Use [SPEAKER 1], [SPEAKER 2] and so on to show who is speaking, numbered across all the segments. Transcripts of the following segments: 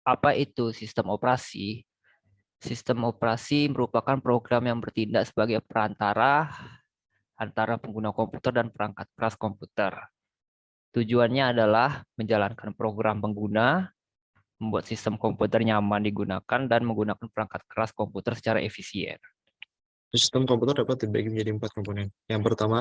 [SPEAKER 1] Apa itu sistem operasi? Sistem operasi merupakan program yang bertindak sebagai perantara antara pengguna komputer dan perangkat keras komputer. Tujuannya adalah menjalankan program pengguna, membuat sistem komputer nyaman digunakan, dan menggunakan perangkat keras komputer secara efisien.
[SPEAKER 2] Sistem komputer dapat dibagi menjadi 4 komponen. Yang pertama,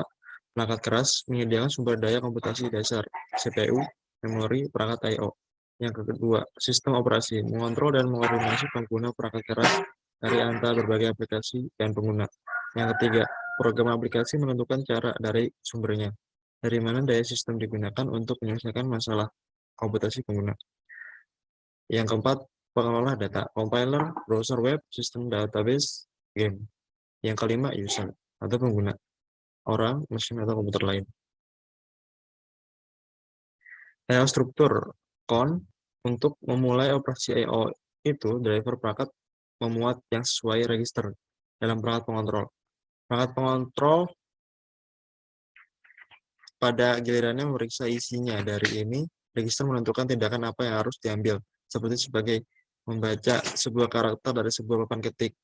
[SPEAKER 2] perangkat keras menyediakan sumber daya komputasi dasar, CPU, memori, perangkat I/O. Yang kedua, sistem operasi mengontrol dan mengkoordinasi pengguna perangkat keras dari antara berbagai aplikasi dan pengguna. Yang ketiga, program aplikasi menentukan cara dari sumbernya, dari mana daya sistem digunakan untuk menyelesaikan masalah komputasi pengguna. Yang keempat, pengelola data, compiler, browser web, sistem database, game. Yang kelima, user atau pengguna, orang, mesin, atau komputer lain. Layout struktur CON untuk memulai operasi I/O itu driver perangkat memuat yang sesuai register dalam perangkat pengontrol. Perangkat pengontrol pada gilirannya memeriksa isinya. Dari ini, register menentukan tindakan apa yang harus diambil, seperti sebagai membaca sebuah karakter dari sebuah papan ketik.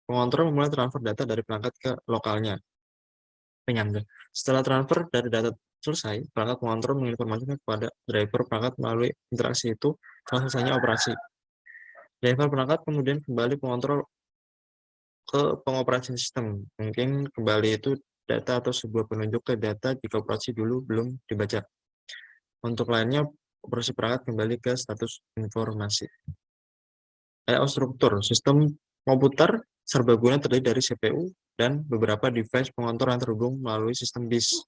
[SPEAKER 2] Pengontrol memulai transfer data dari perangkat ke lokalnya. Penyangga. Setelah transfer dari data selesai, perangkat pengontrol menginformasikan kepada driver perangkat melalui interaksi itu setelah selesainya operasi. Driver perangkat kemudian kembali pengontrol ke pengoperasian sistem. Mungkin kembali itu data atau sebuah penunjuk ke data jika operasi dulu belum dibaca. Untuk lainnya, operasi perangkat kembali ke status informasi. Layout struktur sistem komputer serbaguna terdiri dari CPU dan beberapa device pengontrol yang terhubung melalui sistem BIS.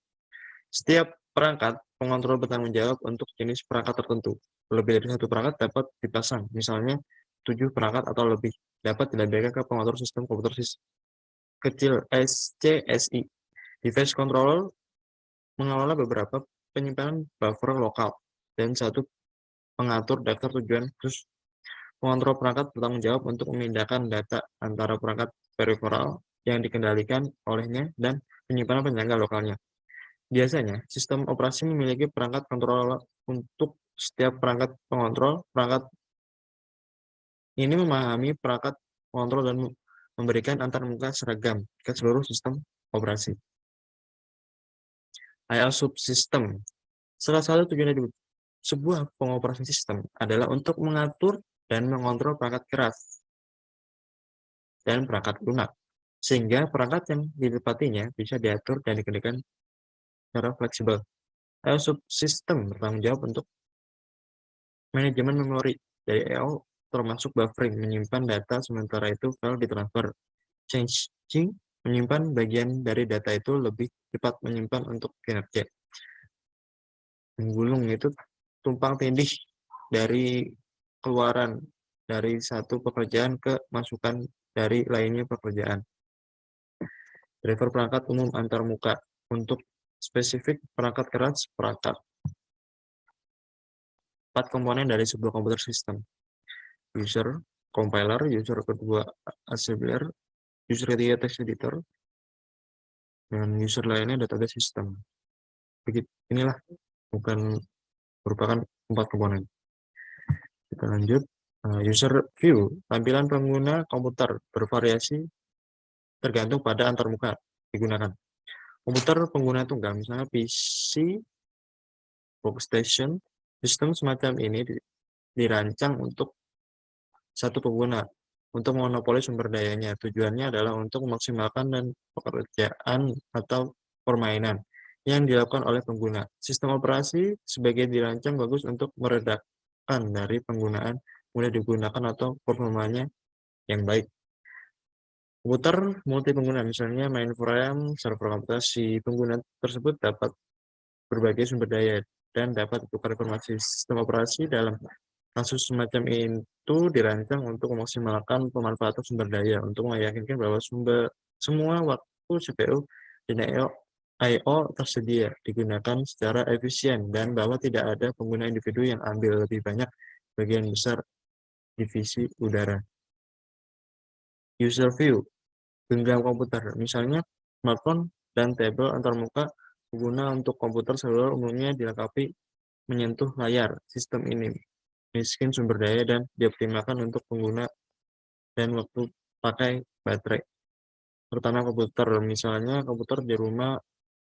[SPEAKER 2] Setiap perangkat pengontrol bertanggung jawab untuk jenis perangkat tertentu. Lebih dari satu perangkat dapat dipasang, misalnya 7 perangkat atau lebih, dapat dilampirkan ke pengontrol sistem komputer kecil SCSI. Device controller mengelola beberapa penyimpanan buffer lokal dan satu pengatur daftar tujuan khusus. Pengontrol perangkat bertanggung jawab untuk memindahkan data antara perangkat peripheral yang dikendalikan olehnya dan penyimpanan penyangga lokalnya. Biasanya, sistem operasi memiliki perangkat kontrol untuk setiap perangkat pengontrol. Perangkat ini memahami perangkat pengontrol dan memberikan antarmuka seragam ke seluruh sistem operasi. IO subsystem. Salah satu tujuan dari sebuah pengoperasian sistem adalah untuk mengatur dan mengontrol perangkat keras dan perangkat lunak, sehingga perangkat yang ditepatinya bisa diatur dan dikendalikan secara fleksibel. IO subsystem bertanggung jawab untuk manajemen memori dari I/O termasuk buffering, menyimpan data sementara itu file ditransfer. Changing, menyimpan bagian dari data itu lebih cepat menyimpan untuk kinerja. Menggulung itu tumpang tindih dari keluaran dari satu pekerjaan ke masukan dari lainnya pekerjaan. Driver perangkat umum antarmuka untuk spesifik perangkat keras perangkat. 4 komponen dari sebuah komputer sistem. User, compiler, user kedua assembler, user ketiga text editor, dan user lainnya database system. Begitu, inilah merupakan 4 komponen. Kita lanjut. User view, tampilan pengguna komputer bervariasi tergantung pada antarmuka digunakan. Komputer pengguna tunggal, misalnya PC, workstation, sistem semacam ini dirancang untuk satu pengguna untuk memonopoli sumber dayanya. Tujuannya adalah untuk memaksimalkan dan pekerjaan atau permainan yang dilakukan oleh pengguna. Sistem operasi sebagai dirancang bagus untuk meredakan dari penggunaan mudah digunakan atau performanya yang baik. Komputer multi pengguna, misalnya mainframe, server komputasi. Pengguna tersebut dapat berbagai sumber daya dan dapat ditukar informasi. Sistem operasi dalam kasus semacam itu dirancang untuk memaksimalkan pemanfaatan sumber daya, untuk meyakinkan bahwa semua waktu CPU dan I/O tersedia digunakan secara efisien dan bahwa tidak ada pengguna individu yang ambil lebih banyak bagian besar divisi udara. User view, genggam komputer, misalnya smartphone dan tabel antarmuka pengguna untuk komputer seluler umumnya dilengkapi menyentuh layar sistem ini miskin sumber daya, dan dioptimalkan untuk pengguna dan waktu pakai baterai. Terutama komputer, misalnya komputer di rumah,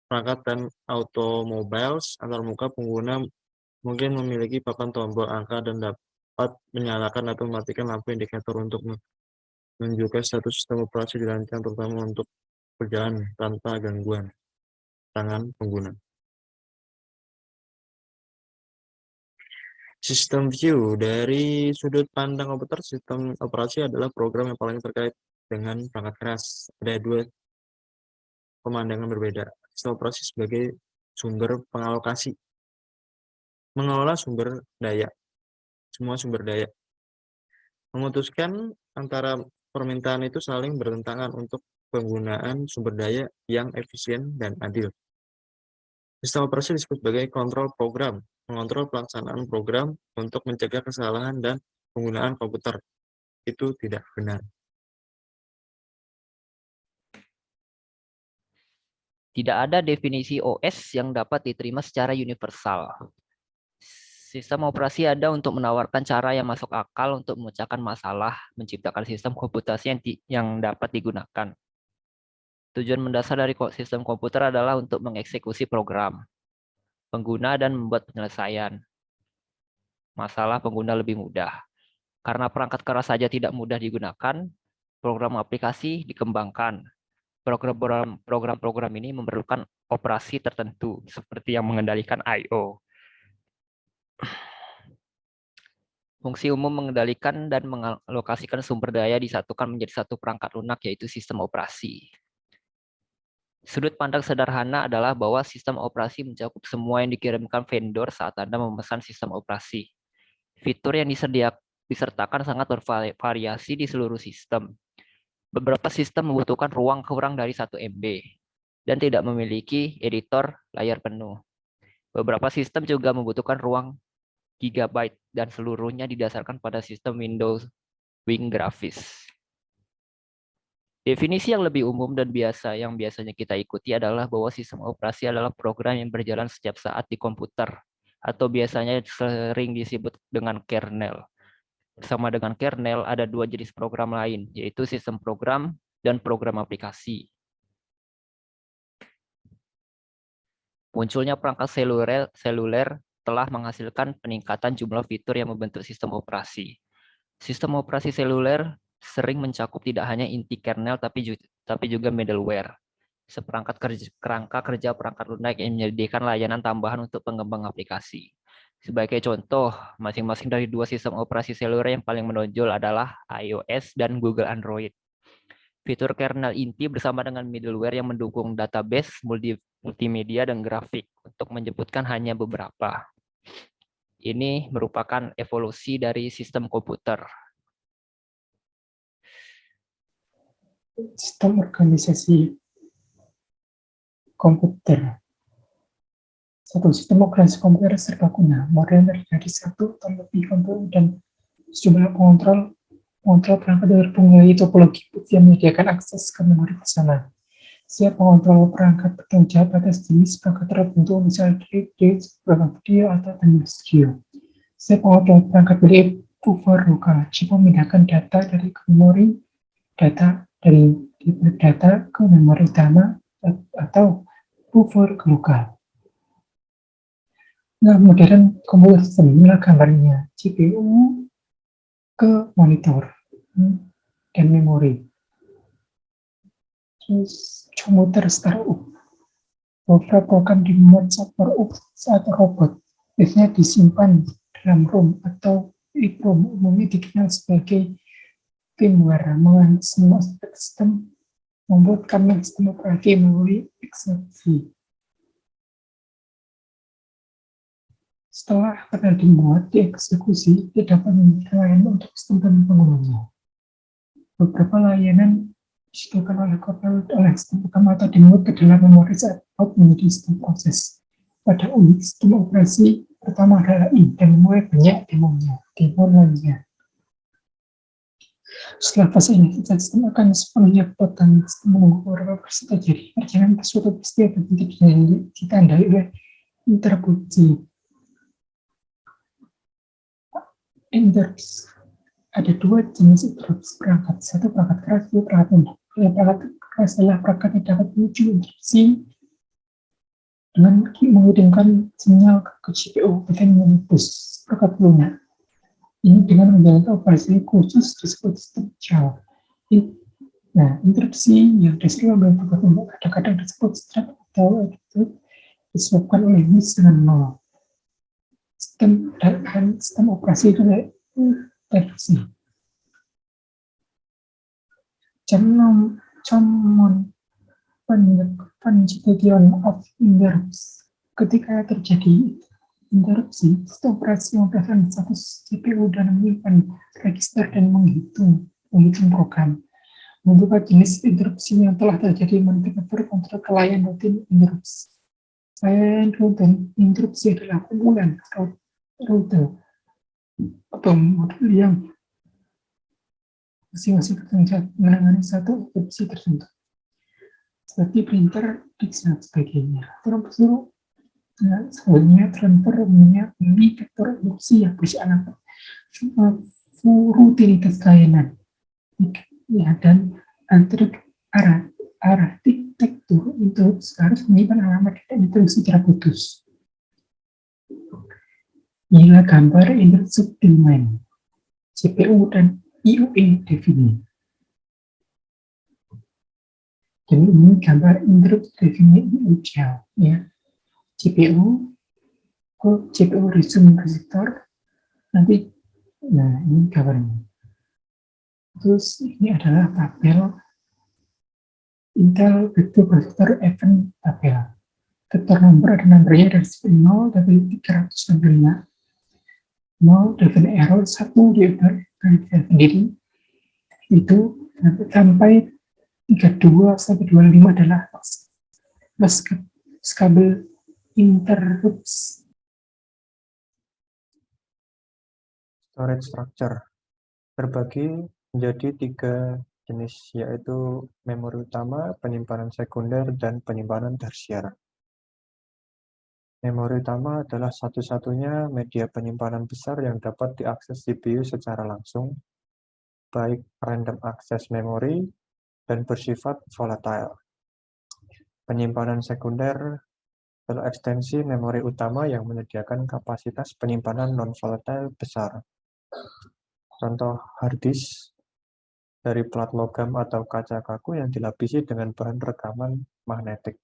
[SPEAKER 2] perangkat dan automobiles antar muka pengguna mungkin memiliki papan tombol angka dan dapat menyalakan atau mematikan lampu indikator untuk menunjukkan status sistem operasi dirancang terutama untuk berjalan tanpa gangguan tangan pengguna. Sistem view. Dari sudut pandang komputer, sistem operasi adalah program yang paling terkait dengan perangkat keras. Ada dua pemandangan berbeda. Sistem operasi sebagai sumber pengalokasi, mengelola sumber daya, semua sumber daya. Memutuskan antara permintaan itu saling bertentangan untuk penggunaan sumber daya yang efisien dan adil. Sistem operasi disebut sebagai kontrol program, mengontrol pelaksanaan program untuk mencegah kesalahan dan penggunaan komputer. Itu tidak benar.
[SPEAKER 1] Tidak ada definisi OS yang dapat diterima secara universal. Sistem operasi ada untuk menawarkan cara yang masuk akal untuk memecahkan masalah, menciptakan sistem komputasi yang dapat digunakan. Tujuan mendasar dari sistem komputer adalah untuk mengeksekusi program pengguna dan membuat penyelesaian masalah pengguna lebih mudah. Karena perangkat keras saja tidak mudah digunakan, program aplikasi dikembangkan. Program-program ini memerlukan operasi tertentu, seperti yang mengendalikan I/O. Fungsi umum mengendalikan dan mengalokasikan sumber daya disatukan menjadi satu perangkat lunak, yaitu sistem operasi. Sudut pandang sederhana adalah bahwa sistem operasi mencakup semua yang dikirimkan vendor saat Anda memesan sistem operasi. Fitur yang disertakan sangat bervariasi di seluruh sistem. Beberapa sistem membutuhkan ruang kurang dari 1 MB dan tidak memiliki editor layar penuh. Beberapa sistem juga membutuhkan ruang gigabyte dan seluruhnya didasarkan pada sistem Windows Wing grafis. Definisi yang lebih umum dan yang biasanya kita ikuti adalah bahwa sistem operasi adalah program yang berjalan setiap saat di komputer, atau biasanya sering disebut dengan kernel. Bersama dengan kernel, ada dua jenis program lain, yaitu sistem program dan program aplikasi. Munculnya perangkat seluler telah menghasilkan peningkatan jumlah fitur yang membentuk sistem operasi. Sistem operasi seluler sering mencakup tidak hanya inti kernel tapi juga middleware, seperangkat kerangka kerja perangkat lunak yang menyediakan layanan tambahan untuk pengembang aplikasi. Sebagai contoh, masing-masing dari dua sistem operasi seluler yang paling menonjol adalah iOS dan Google Android. Fitur kernel inti bersama dengan middleware yang mendukung database, multimedia, dan grafik, untuk menyebutkan hanya beberapa. Ini merupakan evolusi dari sistem komputer.
[SPEAKER 3] Sistem organisasi komputer. Satu sistem organisasi komputer serbaguna, modern dari satu atau lebih komputer dan sejumlah pengontrol perangkat terhubung melalui topologi yang menyediakan akses ke memori bersama. Setiap pengontrol perangkat bertanggung jawab atas jenis perangkat tertentu, misalnya dari program video atau teknik studio. Setiap pengontrol perangkat milik buffer lokal, jika memindahkan data dari ke memori data ke memori utama atau buffer ke lokal. Nah, modern komputer sistem inilah gambarnya, CPU ke monitor dan memori. Terus komputer startup, beberapa program dimuat software saat robot biasanya disimpan dalam ROM atau EEPROM, umumnya dikenal sebagai firmware, mengenai semua aspek sistem, membuat kami sistem operasi melalui eksepsi. Setelah kernel dimuat, dieksekusi, tidak dapat memberikan layanan untuk sistem dan penggunanya. Beberapa layanan disediakan oleh kernel oleh sistem program atau dimuat ke dalam memori saat out menjadi sistem proses. Pada unit sistem operasi pertama adalah I, dan mulai banyak demo lainnya. Setelah fase ini, sistem akan sepenuhnya potong sistem menunggu beberapa proses terjadi. Perjalanan suatu peristiwa berhenti ditandai oleh interpunksi. interrupts. Ada dua jenis interrupts perangkat. Satu perangkat keras, dua perangkat lunak. Perangkat keras adalah perangkat yang dapat memicu interupsi dengan mengirimkan sinyal ke CPU dan menembus perangkat lunak. Ini dengan menjalankan operasi khusus disebut step child. Nah, interupsi yang disebut oleh perangkat lunak kadang-kadang disebut step atau disebabkan oleh miss dengan nol. Sistem operasi itu interupsi. Common penjadian of interrupts. Ketika terjadi interupsi, sistem operasi memperhatikan status CPU dan menyimpan register dan menghitung program. Beberapa jenis interupsi yang telah terjadi monitor kontrol ke layan rutin interupsi. Layan rutin interupsi adalah kumpulan rute atau modul yang masing-masing menangani satu interupsi tertentu, seperti printer, disk, dan sebagainya. Sebenarnya transfer memiliki vektor interupsi yang berjalan rutinitas layanan, ya, dan arsitektur interupsi harus menyimpan alamat dan interupsi secara putus. Inilah gambar interrupt domain, CPU dan IOE definite. Dan ini gambar interrupt definite UCL, ya. CPU resume register, nanti, nah ini gambarnya. Terus ini adalah tabel Intel Vector Processor Event tabel. Vektor nomor ada nomornya dari 0 dari 365. 0 dengan error 1 diambil dari sendiri, itu sampai 32 sampai 25 adalah kabel interrupts.
[SPEAKER 4] Storage structure terbagi menjadi 3 jenis, yaitu memori utama, penyimpanan sekunder, dan penyimpanan tersier. Memori utama adalah satu-satunya media penyimpanan besar yang dapat diakses CPU secara langsung, baik random access memory dan bersifat volatile. Penyimpanan sekunder adalah ekstensi memori utama yang menyediakan kapasitas penyimpanan non-volatile besar. Contoh hard disk dari plat logam atau kaca kaku yang dilapisi dengan bahan rekaman magnetik.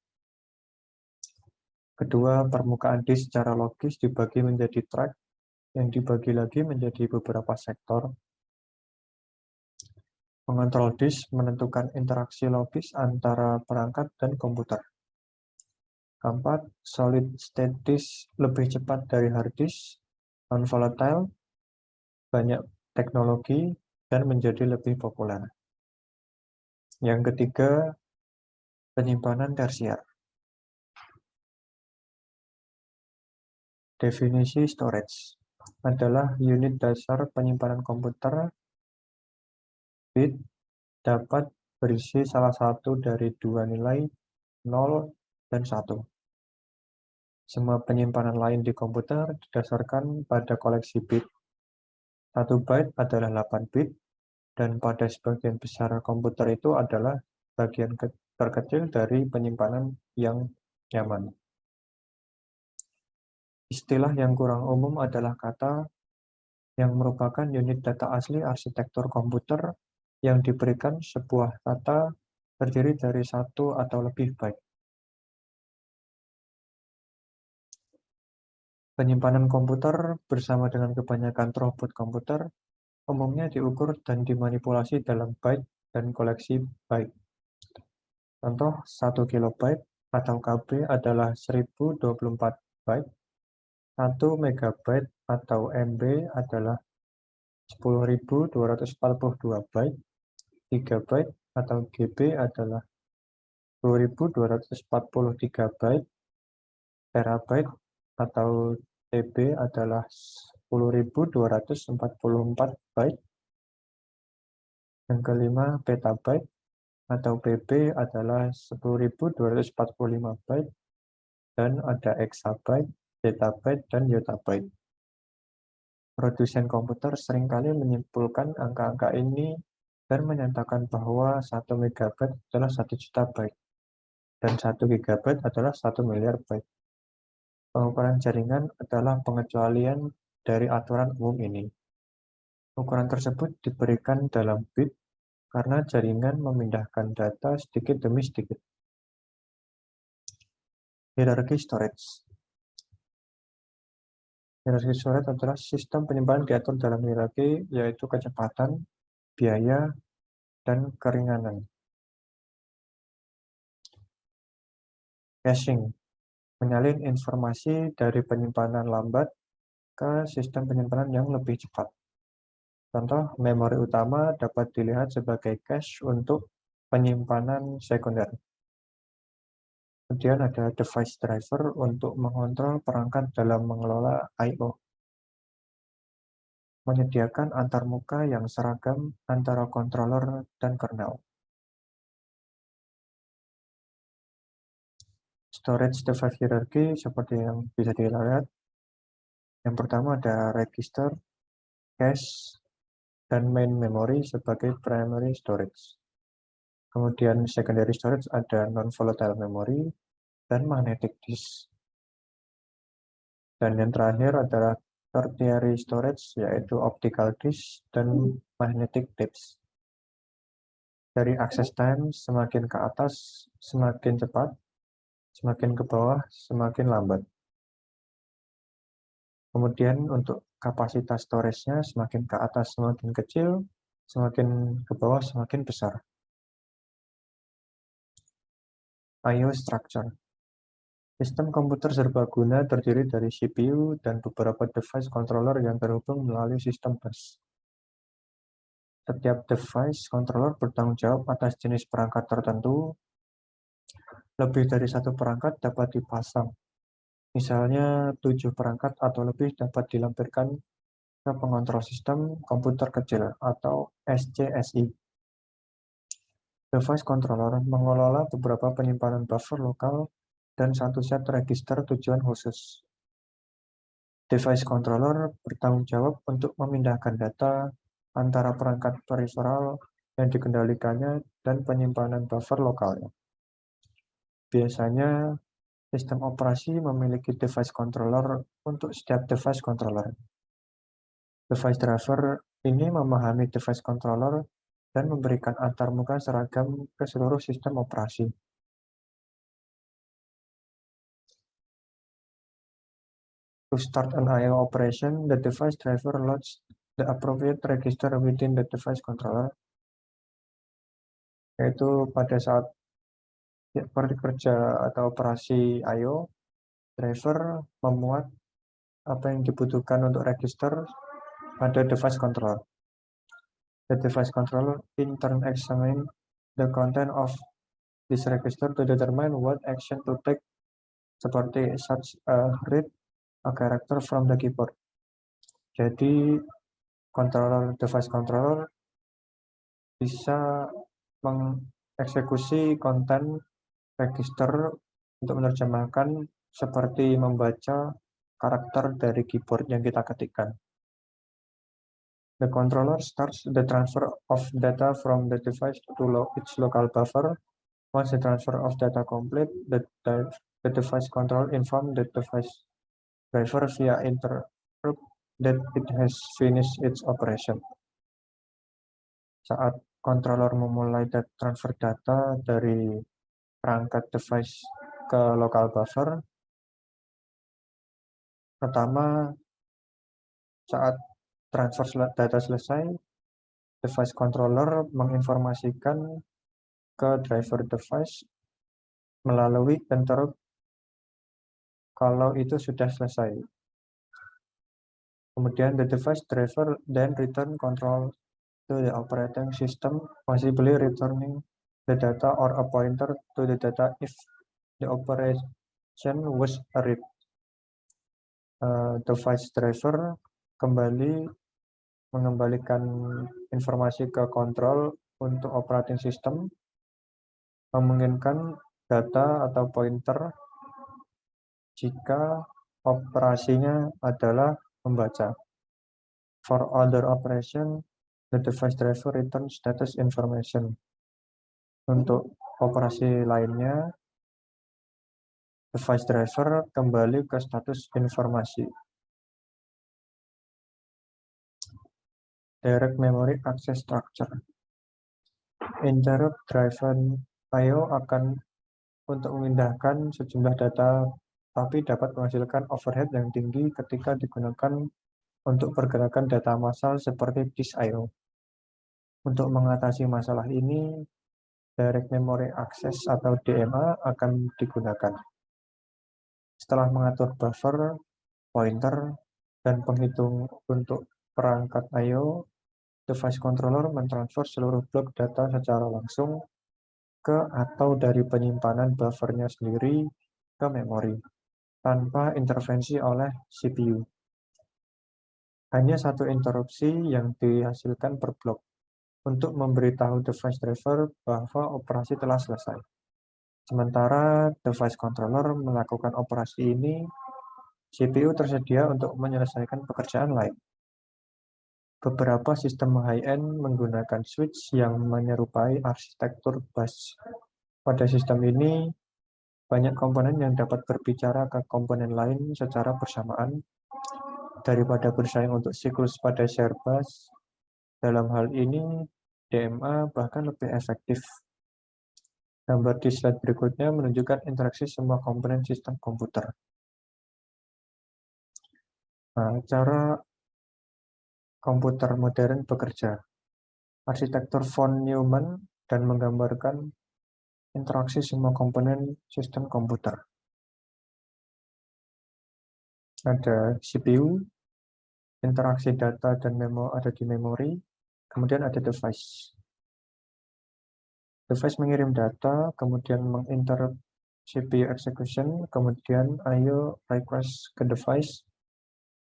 [SPEAKER 4] Kedua, permukaan disk secara logis dibagi menjadi track yang dibagi lagi menjadi beberapa sektor. Pengontrol disk menentukan interaksi logis antara perangkat dan komputer. Keempat, solid state disk lebih cepat dari hard disk, non-volatile, banyak teknologi, dan menjadi lebih populer. Yang ketiga, penyimpanan tersier. Definisi storage adalah unit dasar penyimpanan komputer. Bit dapat berisi salah satu dari dua nilai 0 dan 1. Semua penyimpanan lain di komputer didasarkan pada koleksi bit. 1 byte adalah 8 bit, dan pada sebagian besar komputer itu adalah bagian terkecil dari penyimpanan yang nyaman. Istilah yang kurang umum adalah kata yang merupakan unit data asli arsitektur komputer yang diberikan sebuah kata terdiri dari satu atau lebih byte. Penyimpanan komputer bersama dengan kebanyakan throughput komputer umumnya diukur dan dimanipulasi dalam byte dan koleksi byte. Contoh 1 kilobyte atau KB adalah 1024 byte, 1 megabyte atau MB adalah 10.242 byte, 3 byte atau GB adalah 10.243 byte, terabyte atau TB adalah 10.244 byte. Yang kelima, petabyte atau PB adalah 10.245 byte, dan ada exabyte, zettabyte, dan yottabyte. Produsen komputer seringkali menyimpulkan angka-angka ini dan menyatakan bahwa 1 megabyte adalah 1 juta byte dan 1 gigabyte adalah 1 miliar byte. Pengukuran jaringan adalah pengecualian dari aturan umum ini. Ukuran tersebut diberikan dalam bit karena jaringan memindahkan data sedikit demi sedikit. Hierarki storage. Hierarki storage adalah sistem penyimpanan diatur dalam hierarki, yaitu kecepatan, biaya, dan keringanan. Caching. Menyalin informasi dari penyimpanan lambat ke sistem penyimpanan yang lebih cepat. Contoh, memori utama dapat dilihat sebagai cache untuk penyimpanan sekunder. Kemudian ada device driver untuk mengontrol perangkat dalam mengelola I/O. Menyediakan antarmuka yang seragam antara controller dan kernel. Storage device hierarchy seperti yang bisa dilihat. Yang pertama ada register, cache, dan main memory sebagai primary storage. Kemudian secondary storage ada non-volatile memory dan magnetic disk. Dan yang terakhir adalah tertiary storage, yaitu optical disk dan magnetic tapes. Dari access time semakin ke atas semakin cepat, semakin ke bawah semakin lambat. Kemudian untuk kapasitas storage-nya semakin ke atas semakin kecil, semakin ke bawah semakin besar. I/O structure. Sistem komputer serbaguna terdiri dari CPU dan beberapa device controller yang terhubung melalui sistem bus. Setiap device controller bertanggung jawab atas jenis perangkat tertentu. Lebih dari satu perangkat dapat dipasang. Misalnya 7 perangkat atau lebih dapat dilampirkan ke pengontrol sistem komputer kecil atau SCSI. Device controller mengelola beberapa penyimpanan buffer lokal dan satu set register tujuan khusus. Device controller bertanggung jawab untuk memindahkan data antara perangkat peripheral yang dikendalikannya dan penyimpanan buffer lokalnya. Biasanya, sistem operasi memiliki device controller untuk setiap device controller. Device driver ini memahami device controller dan memberikan antarmuka seragam ke seluruh sistem operasi. To start an I/O operation, the device driver loads the appropriate register within the device controller. Yaitu pada saat bekerja atau operasi I/O, driver memuat apa yang dibutuhkan untuk register pada device controller. The device controller in turn examine the content of this register to determine what action to take, seperti such read a character from the keyboard. Jadi device controller bisa mengeksekusi konten register untuk menerjemahkan seperti membaca karakter dari keyboard yang kita ketikkan. The controller starts the transfer of data from the device to its local buffer. Once the transfer of data complete, the device controller informs the device driver via interrupt that it has finished its operation. Saat controller memulai transfer data dari perangkat device ke local buffer, pertama saat transfer data selesai, device controller menginformasikan ke driver device melalui interrupt kalau itu sudah selesai. Kemudian the device driver then return control to the operating system, possibly returning the data or a pointer to the data if the operation was a read. Device driver kembali mengembalikan informasi ke kontrol untuk operating system, memungkinkan data atau pointer jika operasinya adalah membaca. For other operation, the device driver returns status information. Untuk operasi lainnya, device driver kembali ke status informasi. Direct memory access structure. Interrupt driven I/O akan untuk memindahkan sejumlah data, tapi dapat menghasilkan overhead yang tinggi ketika digunakan untuk pergerakan data massal seperti disk I/O. Untuk mengatasi masalah ini, Direct Memory Access atau DMA akan digunakan. Setelah mengatur buffer, pointer, dan penghitung untuk perangkat I/O, device controller mentransfer seluruh blok data secara langsung ke atau dari penyimpanan buffernya sendiri ke memori, tanpa intervensi oleh CPU. Hanya satu interupsi yang dihasilkan per blok untuk memberitahu device driver bahwa operasi telah selesai. Sementara device controller melakukan operasi ini, CPU tersedia untuk menyelesaikan pekerjaan lain. Beberapa sistem high-end menggunakan switch yang menyerupai arsitektur bus. Pada sistem ini, banyak komponen yang dapat berbicara ke komponen lain secara bersamaan, daripada bersaing untuk siklus pada share bus. Dalam hal ini, DMA bahkan lebih efektif. Gambar di slide berikutnya menunjukkan interaksi semua komponen sistem komputer. Nah, cara komputer modern bekerja. Arsitektur von Neumann dan menggambarkan interaksi semua komponen sistem komputer. Ada CPU, interaksi data dan ada di memori, kemudian ada device. Device mengirim data, kemudian menginterrupt CPU execution, kemudian I/O request ke device,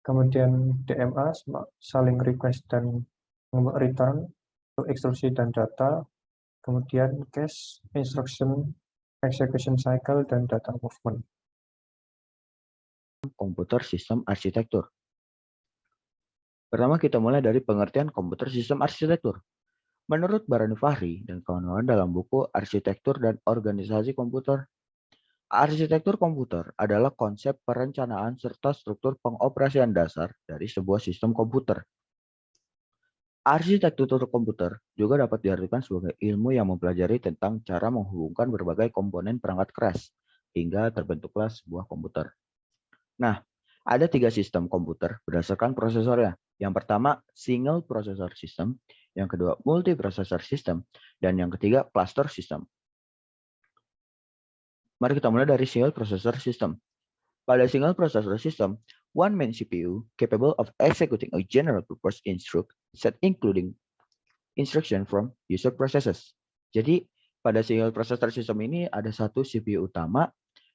[SPEAKER 4] kemudian DMA saling request dan return untuk instruksi dan data, kemudian cache, instruction, execution cycle, dan data movement.
[SPEAKER 5] Komputer sistem arsitektur. Pertama kita mulai dari pengertian komputer sistem arsitektur. Menurut Barani Fahri dan kawan-kawan dalam buku Arsitektur dan Organisasi Komputer, arsitektur komputer adalah konsep perencanaan serta struktur pengoperasian dasar dari sebuah sistem komputer. Arsitektur komputer juga dapat diartikan sebagai ilmu yang mempelajari tentang cara menghubungkan berbagai komponen perangkat keras hingga terbentuklah sebuah komputer. Nah, ada 3 sistem komputer berdasarkan prosesornya. Yang pertama, single processor system, yang kedua, multiprocessor system, dan yang ketiga, cluster system. Mari kita mulai dari single processor system. Pada single processor system, one main CPU capable of executing a general purpose instruct set including instruction from user processes. Jadi, pada single processor system ini ada satu CPU utama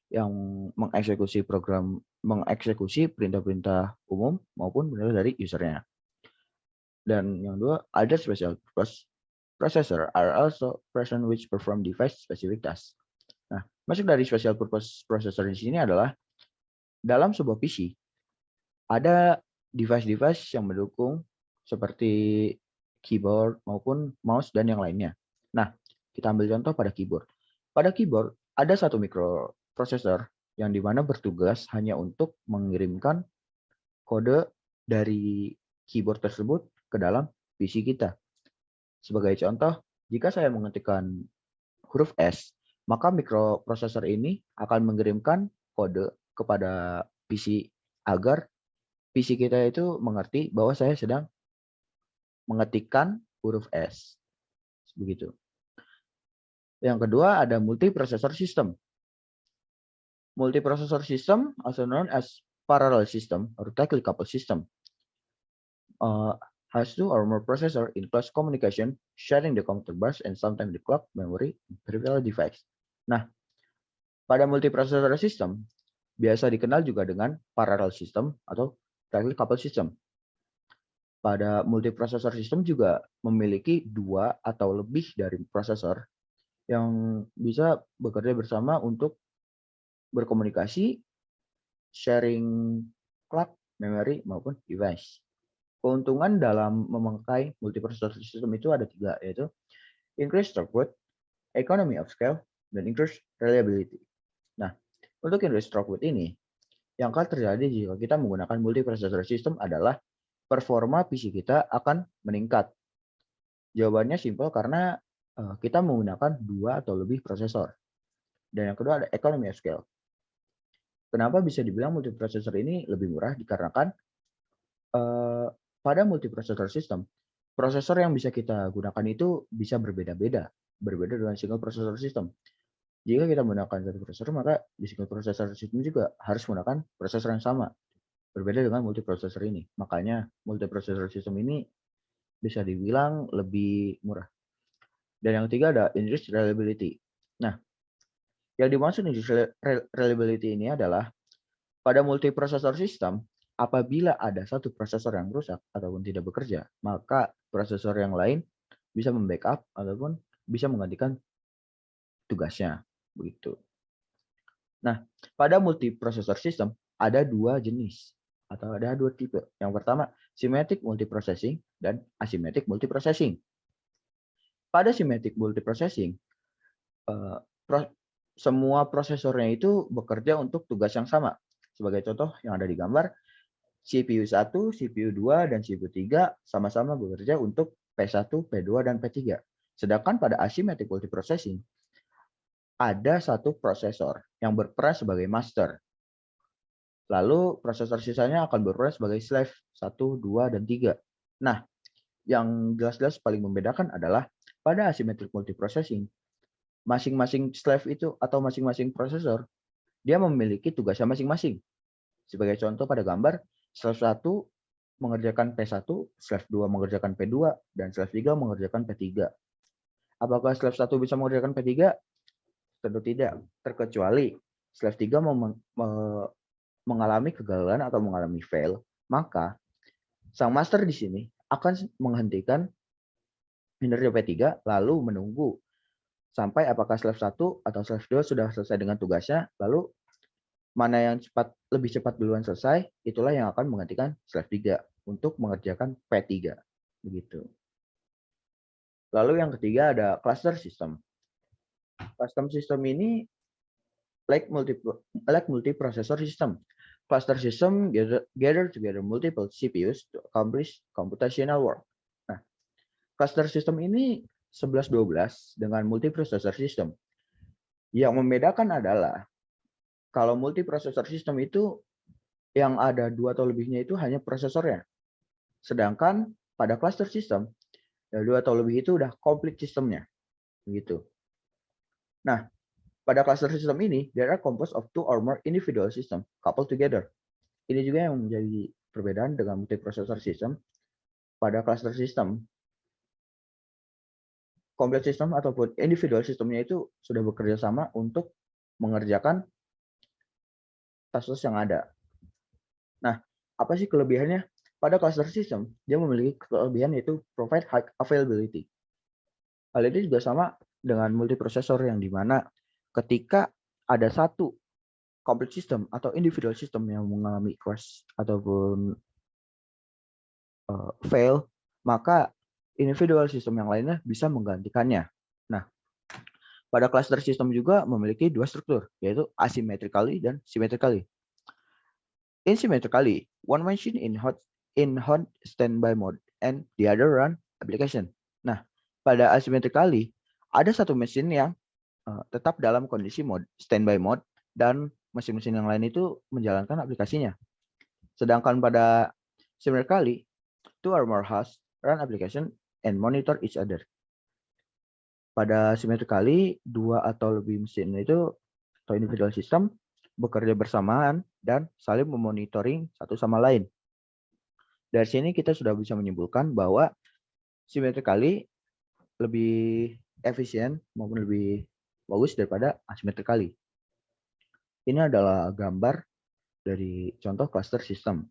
[SPEAKER 5] yang mengeksekusi perintah-perintah umum maupun perintah dari usernya. Dan yang kedua, other special purpose processor are also present which perform device specific tasks. Nah, maksud dari special purpose processor di sini adalah dalam sebuah PC ada device-device yang mendukung seperti keyboard maupun mouse dan yang lainnya. Nah, kita ambil contoh pada keyboard. Pada keyboard ada satu microprocessor yang dimana bertugas hanya untuk mengirimkan kode dari keyboard tersebut ke dalam PC kita. Sebagai contoh, jika saya mengetikkan huruf S, maka microprocessor ini akan mengirimkan kode kepada PC agar PC kita itu mengerti bahwa saya sedang mengetikkan huruf S. Begitu. Yang kedua ada multiprocessor system. Multiprocessor system, also known as parallel system or tightly coupled system, has 2 or more processor in close communication, sharing the computer bus and sometimes the clock, memory, and peripheral device. Nah, pada multiprocessor system biasa dikenal juga dengan parallel system atau tightly coupled system. Pada multiprocessor system juga memiliki 2 atau lebih dari prosesor yang bisa bekerja bersama untuk berkomunikasi, sharing clock, memory, maupun device. Keuntungan dalam memakai multiprocessor system itu ada 3, yaitu increased throughput, economy of scale, dan increased reliability. Nah, untuk increased throughput ini, yang akan terjadi jika kita menggunakan multiprocessor system adalah performa PC kita akan meningkat. Jawabannya simpel karena kita menggunakan 2 atau lebih prosesor. Dan yang kedua ada economy of scale. Kenapa bisa dibilang multiprocessor ini lebih murah? Dikarenakan pada multiprocessor system, prosesor yang bisa kita gunakan itu bisa berbeda-beda dengan single processor system. Jika kita menggunakan satu prosesor, maka di single processor system juga harus menggunakan prosesor yang sama. Berbeda dengan multiprocessor ini. Makanya multiprocessor system ini bisa dibilang lebih murah. Dan yang ketiga ada increased reliability. Nah, yang dimaksud increased reliability ini adalah pada multiprocessor system, apabila ada satu prosesor yang rusak ataupun tidak bekerja, maka prosesor yang lain bisa membackup ataupun bisa menggantikan tugasnya. Begitu. Nah, pada multiprocessor system ada 2 jenis atau ada 2 tipe. Yang pertama, symmetric multiprocessing dan asymmetric multiprocessing. Pada symmetric multiprocessing, semua prosesornya itu bekerja untuk tugas yang sama. Sebagai contoh yang ada di gambar, CPU 1, CPU 2, dan CPU 3 sama-sama bekerja untuk P1, P2, dan P3. Sedangkan pada asymmetric multiprocessing, ada satu prosesor yang berperan sebagai master. Lalu prosesor sisanya akan berperan sebagai slave 1, 2, dan 3. Nah, yang jelas-jelas paling membedakan adalah pada asymmetric multiprocessing, masing-masing slave itu atau masing-masing prosesor, dia memiliki tugasnya masing-masing. Sebagai contoh pada gambar, slave 1 mengerjakan P1, slave 2 mengerjakan P2, dan slave 3 mengerjakan P3. Apakah slave 1 bisa mengerjakan P3? Tentu tidak, terkecuali slave 3 mengalami kegagalan atau mengalami fail, maka sang master di sini akan menghentikan kinerja P3 lalu menunggu sampai apakah slave 1 atau slave 2 sudah selesai dengan tugasnya, lalu mana yang lebih cepat duluan selesai, itulah yang akan menggantikan slave 3 untuk mengerjakan P3. Begitu. Lalu yang ketiga ada cluster system. Custom system ini like multiprocessor system. Cluster system gather together multiple CPUs to accomplish computational work. Nah, cluster system ini 11-12 dengan multiprocessor system. Yang membedakan adalah kalau multiprocessor system itu yang ada 2 atau lebihnya itu hanya prosesornya. Sedangkan pada cluster system, ya 2 atau lebih itu udah complete sistemnya. Begitu. Nah, pada cluster system ini, there are composed of 2 or more individual system coupled together. Ini juga yang menjadi perbedaan dengan multiprocessor system. Pada cluster system, complete system ataupun individual systemnya itu sudah bekerja sama untuk mengerjakan task yang ada. Nah, apa sih kelebihannya? Pada cluster system, dia memiliki kelebihan yaitu provide high availability. Hal ini juga sama dengan multiprocessor yang dimana ketika ada satu complete system atau individual system yang mengalami crash ataupun fail, maka individual system yang lainnya bisa menggantikannya. Nah, pada cluster system juga memiliki 2 struktur, yaitu asymmetrically dan symmetrically. Asymmetrically, one machine in hot standby mode and the other run application. Nah, pada asymmetrically ada satu mesin yang tetap dalam kondisi mode standby mode dan mesin-mesin yang lain itu menjalankan aplikasinya. Sedangkan pada symmetrically, 2 or more hosts run application and monitor each other. Pada symmetrically, 2 atau lebih mesin itu atau individual system bekerja bersamaan dan saling memonitoring satu sama lain. Dari sini kita sudah bisa menyimpulkan bahwa symmetrically lebih efisien maupun lebih bagus daripada asymmetrically. Ini adalah gambar dari contoh cluster system.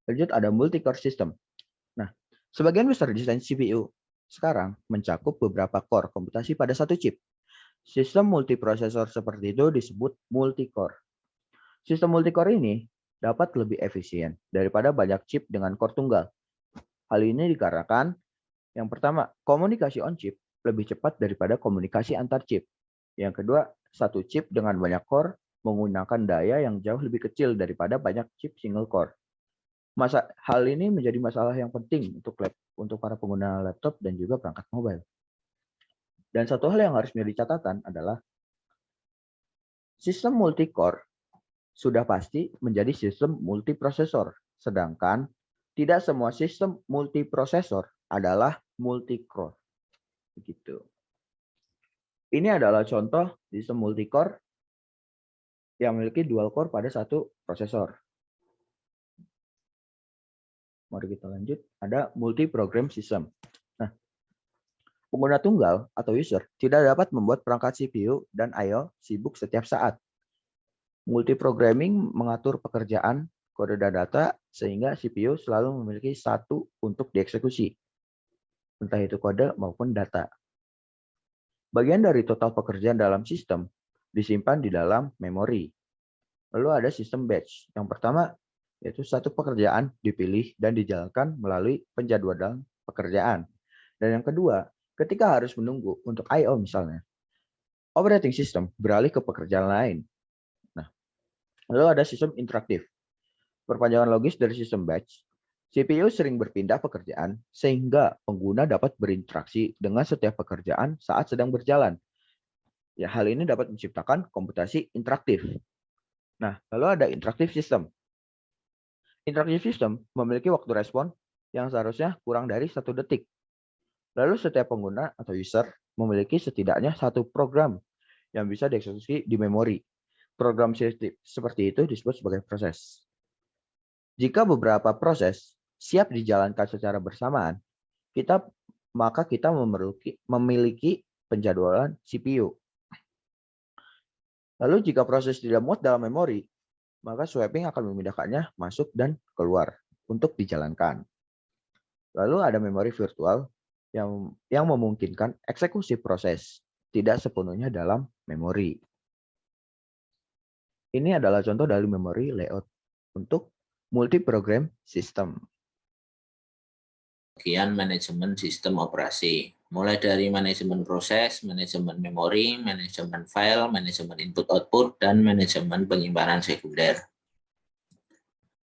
[SPEAKER 5] Lanjut ada multi-core system. Nah, sebagian besar desain CPU sekarang mencakup beberapa core komputasi pada satu chip. Sistem multiprosesor seperti itu disebut multi-core. Sistem multi-core ini dapat lebih efisien daripada banyak chip dengan core tunggal. Hal ini dikarenakan yang pertama, komunikasi on-chip lebih cepat daripada komunikasi antar chip. Yang kedua, satu chip dengan banyak core menggunakan daya yang jauh lebih kecil daripada banyak chip single core. Hal ini menjadi masalah yang penting untuk para pengguna laptop dan juga perangkat mobile. Dan satu hal yang harus menjadi catatan adalah sistem multi-core sudah pasti menjadi sistem multiprosesor, sedangkan tidak semua sistem multiprosesor adalah multi-core. Begitu. Ini adalah contoh sistem multi-core yang memiliki dual core pada satu prosesor. Mari kita lanjut. Ada multi-program system. Nah, pengguna tunggal atau user tidak dapat membuat perangkat CPU dan I/O sibuk setiap saat. Multi-programming mengatur pekerjaan kode dan data sehingga CPU selalu memiliki satu untuk dieksekusi, entah itu kode maupun data. Bagian dari total pekerjaan dalam sistem disimpan di dalam memori. Lalu ada sistem batch. Yang pertama yaitu satu pekerjaan dipilih dan dijalankan melalui penjadwalan pekerjaan. Dan yang kedua, ketika harus menunggu untuk I/O misalnya, operating system beralih ke pekerjaan lain. Nah, lalu ada sistem interaktif. Perpanjangan logis dari sistem batch, CPU sering berpindah pekerjaan sehingga pengguna dapat berinteraksi dengan setiap pekerjaan saat sedang berjalan. Ya, hal ini dapat menciptakan komputasi interaktif. Nah, lalu ada interactive system. Interactive system memiliki waktu respon yang seharusnya kurang dari 1 detik. Lalu setiap pengguna atau user memiliki setidaknya satu program yang bisa dieksekusi di memori. Program seperti itu disebut sebagai proses. Jika beberapa proses siap dijalankan secara bersamaan, maka kita memiliki penjadwalan CPU. Lalu jika proses tidak muat dalam memori, maka swapping akan memindahkannya masuk dan keluar untuk dijalankan. Lalu ada memori virtual yang memungkinkan eksekusi proses tidak sepenuhnya dalam memori. Ini adalah contoh dari memori layout untuk multi-program system.
[SPEAKER 6] Bagian manajemen sistem operasi, mulai dari manajemen proses, manajemen memori, manajemen file, manajemen input-output, dan manajemen penyimpanan sekunder.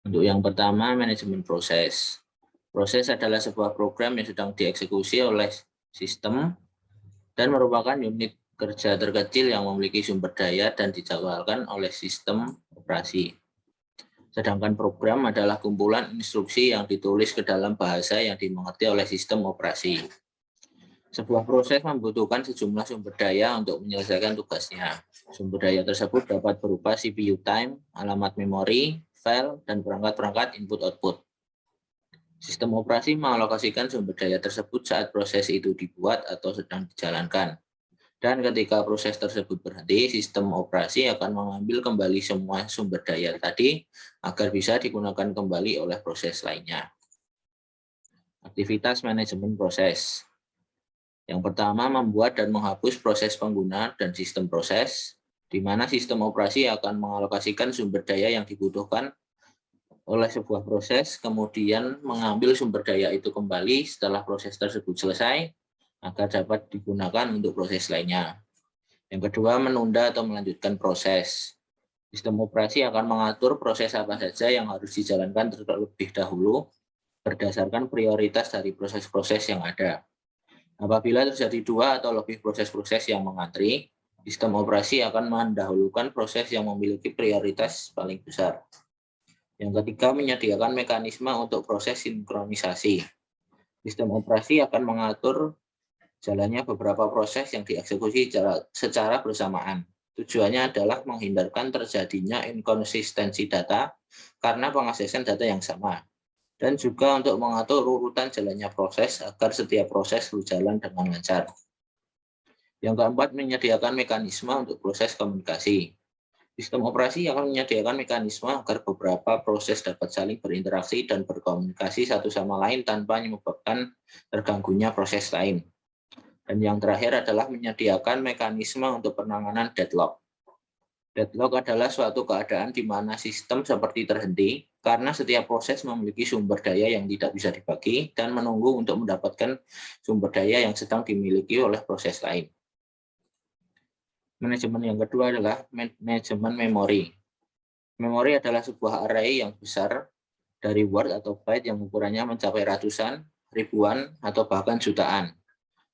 [SPEAKER 6] Untuk yang pertama, manajemen proses. Proses adalah sebuah program yang sedang dieksekusi oleh sistem dan merupakan unit kerja terkecil yang memiliki sumber daya dan dijadwalkan oleh sistem operasi. Sedangkan program adalah kumpulan instruksi yang ditulis ke dalam bahasa yang dimengerti oleh sistem operasi. Sebuah proses membutuhkan sejumlah sumber daya untuk menyelesaikan tugasnya. Sumber daya tersebut dapat berupa CPU time, alamat memori, file, dan perangkat-perangkat input-output. Sistem operasi mengalokasikan sumber daya tersebut saat proses itu dibuat atau sedang dijalankan. Dan ketika proses tersebut berhenti, sistem operasi akan mengambil kembali semua sumber daya tadi agar bisa digunakan kembali oleh proses lainnya. Aktivitas manajemen proses. Yang pertama, membuat dan menghapus proses pengguna dan sistem proses, di mana sistem operasi akan mengalokasikan sumber daya yang dibutuhkan oleh sebuah proses, kemudian mengambil sumber daya itu kembali setelah proses tersebut selesai, agar dapat digunakan untuk proses lainnya. Yang kedua, menunda atau melanjutkan proses. Sistem operasi akan mengatur proses apa saja yang harus dijalankan terlebih dahulu berdasarkan prioritas dari proses-proses yang ada. Apabila terjadi 2 atau lebih proses-proses yang mengantri, sistem operasi akan mendahulukan proses yang memiliki prioritas paling besar. Yang ketiga, menyediakan mekanisme untuk proses sinkronisasi. Sistem operasi akan mengatur jalannya beberapa proses yang dieksekusi secara bersamaan. Tujuannya adalah menghindarkan terjadinya inkonsistensi data karena pengaksesan data yang sama. Dan juga untuk mengatur urutan jalannya proses agar setiap proses berjalan dengan lancar. Yang keempat, menyediakan mekanisme untuk proses komunikasi. Sistem operasi akan menyediakan mekanisme agar beberapa proses dapat saling berinteraksi dan berkomunikasi satu sama lain tanpa menyebabkan terganggunya proses lain. Dan yang terakhir adalah menyediakan mekanisme untuk penanganan deadlock. Deadlock adalah suatu keadaan di mana sistem seperti terhenti karena setiap proses memiliki sumber daya yang tidak bisa dibagi dan menunggu untuk mendapatkan sumber daya yang sedang dimiliki oleh proses lain. Manajemen yang kedua adalah manajemen memori. Memori adalah sebuah array yang besar dari word atau byte yang ukurannya mencapai ratusan, ribuan, atau bahkan jutaan.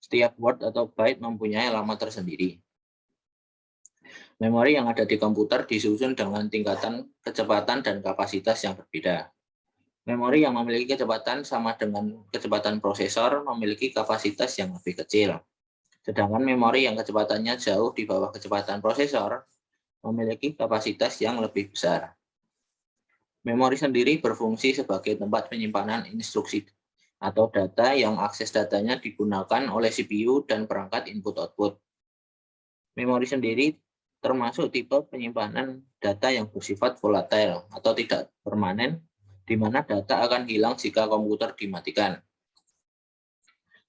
[SPEAKER 6] Setiap word atau byte mempunyai alamat tersendiri. Memori yang ada di komputer disusun dengan tingkatan kecepatan dan kapasitas yang berbeda. Memori yang memiliki kecepatan sama dengan kecepatan prosesor memiliki kapasitas yang lebih kecil. Sedangkan memori yang kecepatannya jauh di bawah kecepatan prosesor memiliki kapasitas yang lebih besar. Memori sendiri berfungsi sebagai tempat penyimpanan instruksi atau data yang akses datanya digunakan oleh CPU dan perangkat input-output. Memori sendiri termasuk tipe penyimpanan data yang bersifat volatile atau tidak permanen, di mana data akan hilang jika komputer dimatikan.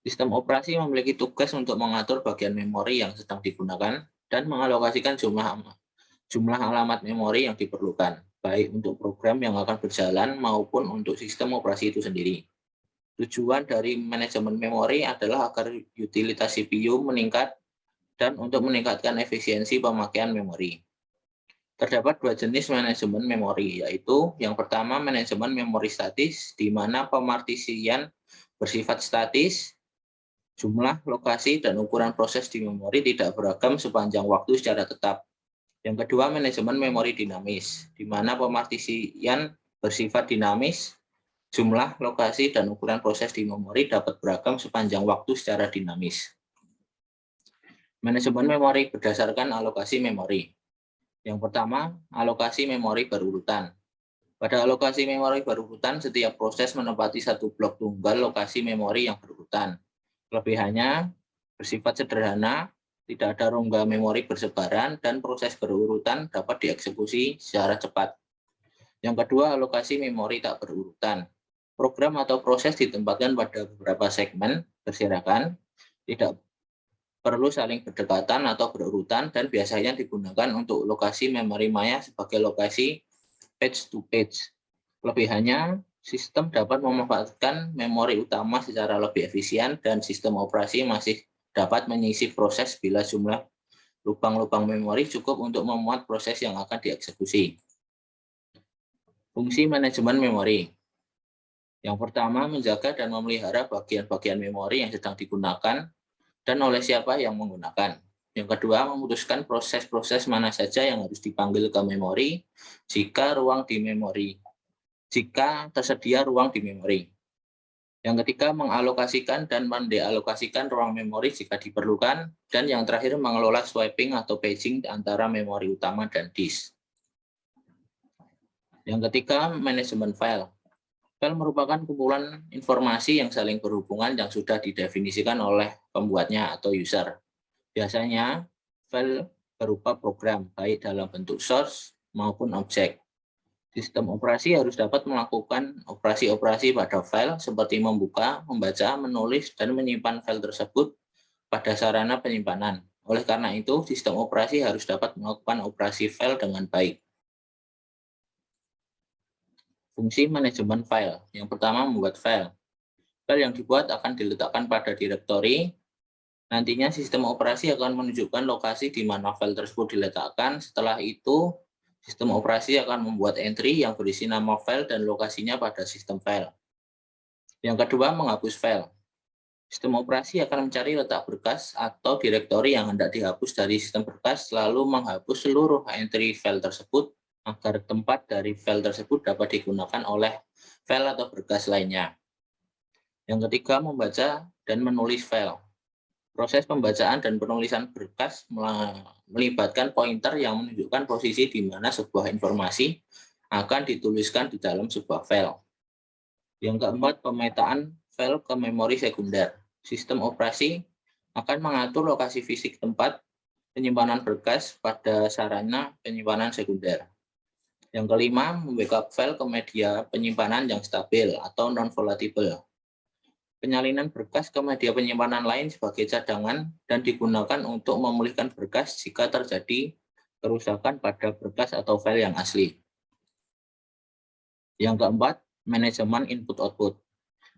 [SPEAKER 6] Sistem operasi memiliki tugas untuk mengatur bagian memori yang sedang digunakan dan mengalokasikan jumlah alamat memori yang diperlukan, baik untuk program yang akan berjalan maupun untuk sistem operasi itu sendiri. Tujuan dari manajemen memori adalah agar utilitas CPU meningkat dan untuk meningkatkan efisiensi pemakaian memori. Terdapat dua jenis manajemen memori, yaitu yang pertama manajemen memori statis, di mana pemartisian bersifat statis, jumlah, lokasi, dan ukuran proses di memori tidak beragam sepanjang waktu secara tetap. Yang kedua manajemen memori dinamis, di mana pemartisian bersifat dinamis, jumlah, lokasi, dan ukuran proses di memori dapat beragam sepanjang waktu secara dinamis. Manajemen memori berdasarkan alokasi memori. Yang pertama, alokasi memori berurutan. Pada alokasi memori berurutan, setiap proses menempati satu blok tunggal lokasi memori yang berurutan. Kelebihannya bersifat sederhana, tidak ada rongga memori bersebaran, dan proses berurutan dapat dieksekusi secara cepat. Yang kedua, alokasi memori tak berurutan. Program atau proses ditempatkan pada beberapa segmen berserakan, tidak perlu saling berdekatan atau berurutan, dan biasanya digunakan untuk lokasi memori maya sebagai lokasi page to page. Kelebihannya, sistem dapat memanfaatkan memori utama secara lebih efisien dan sistem operasi masih dapat mengisi proses bila jumlah lubang-lubang memori cukup untuk memuat proses yang akan dieksekusi. Fungsi manajemen memori. Yang pertama, menjaga dan memelihara bagian-bagian memori yang sedang digunakan dan oleh siapa yang menggunakan. Yang kedua, memutuskan proses-proses mana saja yang harus dipanggil ke memori jika tersedia ruang di memori. Yang ketiga, mengalokasikan dan mendealokasikan ruang memori jika diperlukan. Dan yang terakhir, mengelola swapping atau paging antara memori utama dan disk. Yang ketiga, manajemen file. File merupakan kumpulan informasi yang saling berhubungan yang sudah didefinisikan oleh pembuatnya atau user. Biasanya, file berupa program, baik dalam bentuk source maupun objek. Sistem operasi harus dapat melakukan operasi-operasi pada file seperti membuka, membaca, menulis, dan menyimpan file tersebut pada sarana penyimpanan. Oleh karena itu, sistem operasi harus dapat melakukan operasi file dengan baik. Fungsi manajemen file. Yang pertama, membuat file. File yang dibuat akan diletakkan pada direktori. Nantinya sistem operasi akan menunjukkan lokasi di mana file tersebut diletakkan. Setelah itu, sistem operasi akan membuat entry yang berisi nama file dan lokasinya pada sistem file. Yang kedua, menghapus file. Sistem operasi akan mencari letak berkas atau direktori yang hendak dihapus dari sistem berkas, lalu menghapus seluruh entry file tersebut agar tempat dari file tersebut dapat digunakan oleh file atau berkas lainnya. Yang ketiga, membaca dan menulis file. Proses pembacaan dan penulisan berkas melibatkan pointer yang menunjukkan posisi di mana sebuah informasi akan dituliskan di dalam sebuah file. Yang keempat, pemetaan file ke memori sekunder. Sistem operasi akan mengatur lokasi fisik tempat penyimpanan berkas pada sarana penyimpanan sekunder. Yang kelima, membackup file ke media penyimpanan yang stabil atau non-volatile. Penyalinan berkas ke media penyimpanan lain sebagai cadangan dan digunakan untuk memulihkan berkas jika terjadi kerusakan pada berkas atau file yang asli. Yang keempat, manajemen input-output.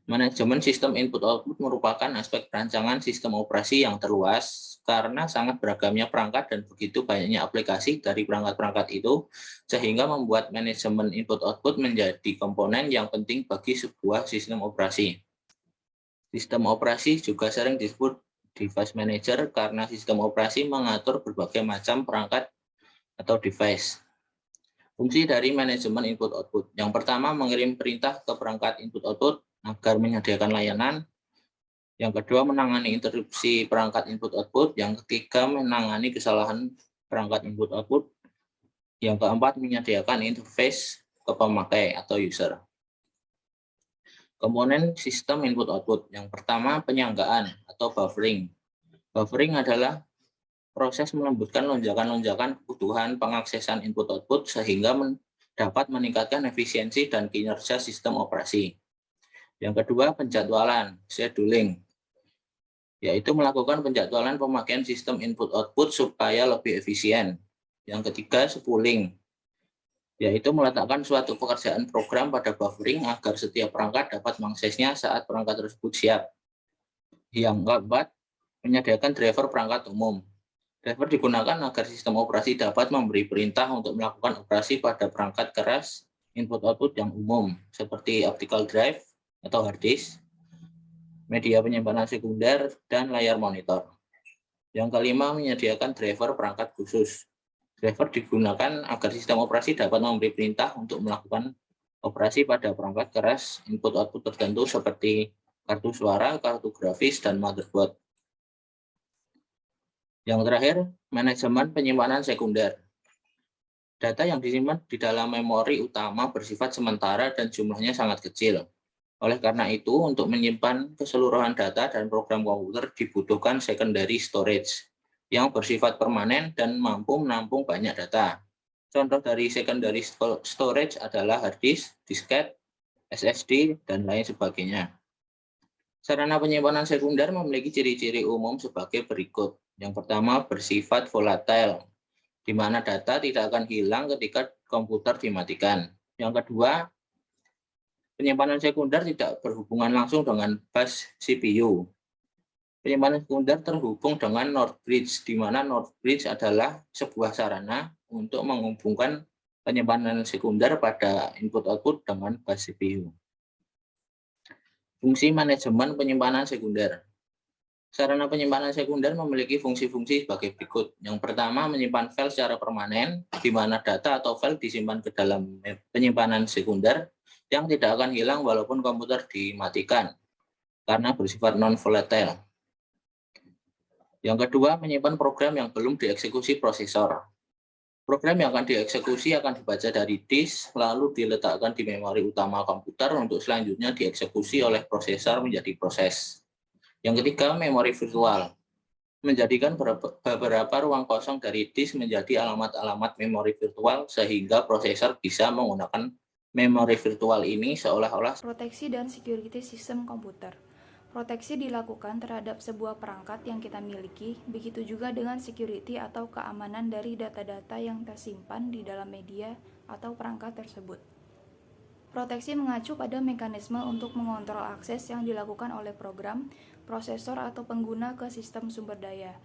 [SPEAKER 6] Manajemen sistem input-output merupakan aspek perancangan sistem operasi yang terluas karena sangat beragamnya perangkat dan begitu banyaknya aplikasi dari perangkat-perangkat itu, sehingga membuat manajemen input-output menjadi komponen yang penting bagi sebuah sistem operasi. Sistem operasi juga sering disebut device manager karena sistem operasi mengatur berbagai macam perangkat atau device. Fungsi dari manajemen input-output. Yang pertama, mengirim perintah ke perangkat input-output agar menyediakan layanan. Yang kedua, menangani interupsi perangkat input-output. Yang ketiga, menangani kesalahan perangkat input-output. Yang keempat, menyediakan interface ke pemakai atau user. Komponen sistem input-output. Yang pertama, penyanggaan atau buffering. Buffering adalah proses melembutkan lonjakan-lonjakan kebutuhan pengaksesan input-output sehingga dapat meningkatkan efisiensi dan kinerja sistem operasi. Yang kedua, penjadwalan, scheduling, yaitu melakukan penjadwalan pemakaian sistem input-output supaya lebih efisien. Yang ketiga, spooling, yaitu meletakkan suatu pekerjaan program pada buffering agar setiap perangkat dapat mengaksesnya saat perangkat tersebut siap. Yang keempat, menyediakan driver perangkat umum. Driver digunakan agar sistem operasi dapat memberi perintah untuk melakukan operasi pada perangkat keras input-output yang umum, seperti optical drive atau hard disk, media penyimpanan sekunder, dan layar monitor. Yang kelima, menyediakan driver perangkat khusus. Driver digunakan agar sistem operasi dapat memberi perintah untuk melakukan operasi pada perangkat keras input-output tertentu seperti kartu suara, kartu grafis, dan motherboard. Yang terakhir, manajemen penyimpanan sekunder. Data yang disimpan di dalam memori utama bersifat sementara dan jumlahnya sangat kecil. Oleh karena itu, untuk menyimpan keseluruhan data dan program komputer dibutuhkan secondary storage yang bersifat permanen dan mampu menampung banyak data. Contoh dari secondary storage adalah hard disk, disket, SSD, dan lain sebagainya. Sarana penyimpanan sekunder memiliki ciri-ciri umum sebagai berikut. Yang pertama, bersifat volatile, di mana data tidak akan hilang ketika komputer dimatikan. Yang kedua, penyimpanan sekunder tidak berhubungan langsung dengan bus CPU. Penyimpanan sekunder terhubung dengan NOR bridge, di mana NOR bridge adalah sebuah sarana untuk menghubungkan penyimpanan sekunder pada input-output dengan bus CPU. Fungsi manajemen penyimpanan sekunder. Sarana penyimpanan sekunder memiliki fungsi-fungsi sebagai berikut. Yang pertama, menyimpan file secara permanen, di mana data atau file disimpan ke dalam penyimpanan sekunder yang tidak akan hilang walaupun komputer dimatikan, karena bersifat non-volatile. Yang kedua, menyimpan program yang belum dieksekusi prosesor. Program yang akan dieksekusi akan dibaca dari disk, lalu diletakkan di memori utama komputer untuk selanjutnya dieksekusi oleh prosesor menjadi proses. Yang ketiga, memori virtual. Menjadikan beberapa ruang kosong dari disk menjadi alamat-alamat memori virtual sehingga prosesor bisa menggunakan memori virtual ini seolah-olah.
[SPEAKER 7] Proteksi dan security sistem komputer. Proteksi dilakukan terhadap sebuah perangkat yang kita miliki, begitu juga dengan security atau keamanan dari data-data yang tersimpan di dalam media atau perangkat tersebut. Proteksi mengacu pada mekanisme untuk mengontrol akses yang dilakukan oleh program, prosesor, atau pengguna ke sistem sumber daya.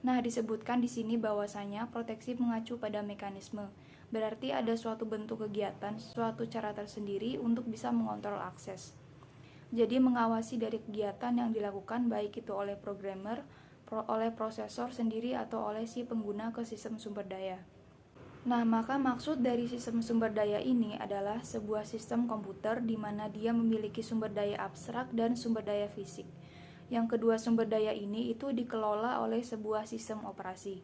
[SPEAKER 7] Nah, disebutkan di sini bahwasanya proteksi mengacu pada mekanisme, berarti ada suatu bentuk kegiatan, suatu cara tersendiri untuk bisa mengontrol akses. Jadi mengawasi dari kegiatan yang dilakukan baik itu oleh programmer, oleh prosesor sendiri, atau oleh si pengguna ke sistem sumber daya. Nah, maka maksud dari sistem sumber daya ini adalah sebuah sistem komputer di mana dia memiliki sumber daya abstrak dan sumber daya fisik. Yang kedua sumber daya ini itu dikelola oleh sebuah sistem operasi.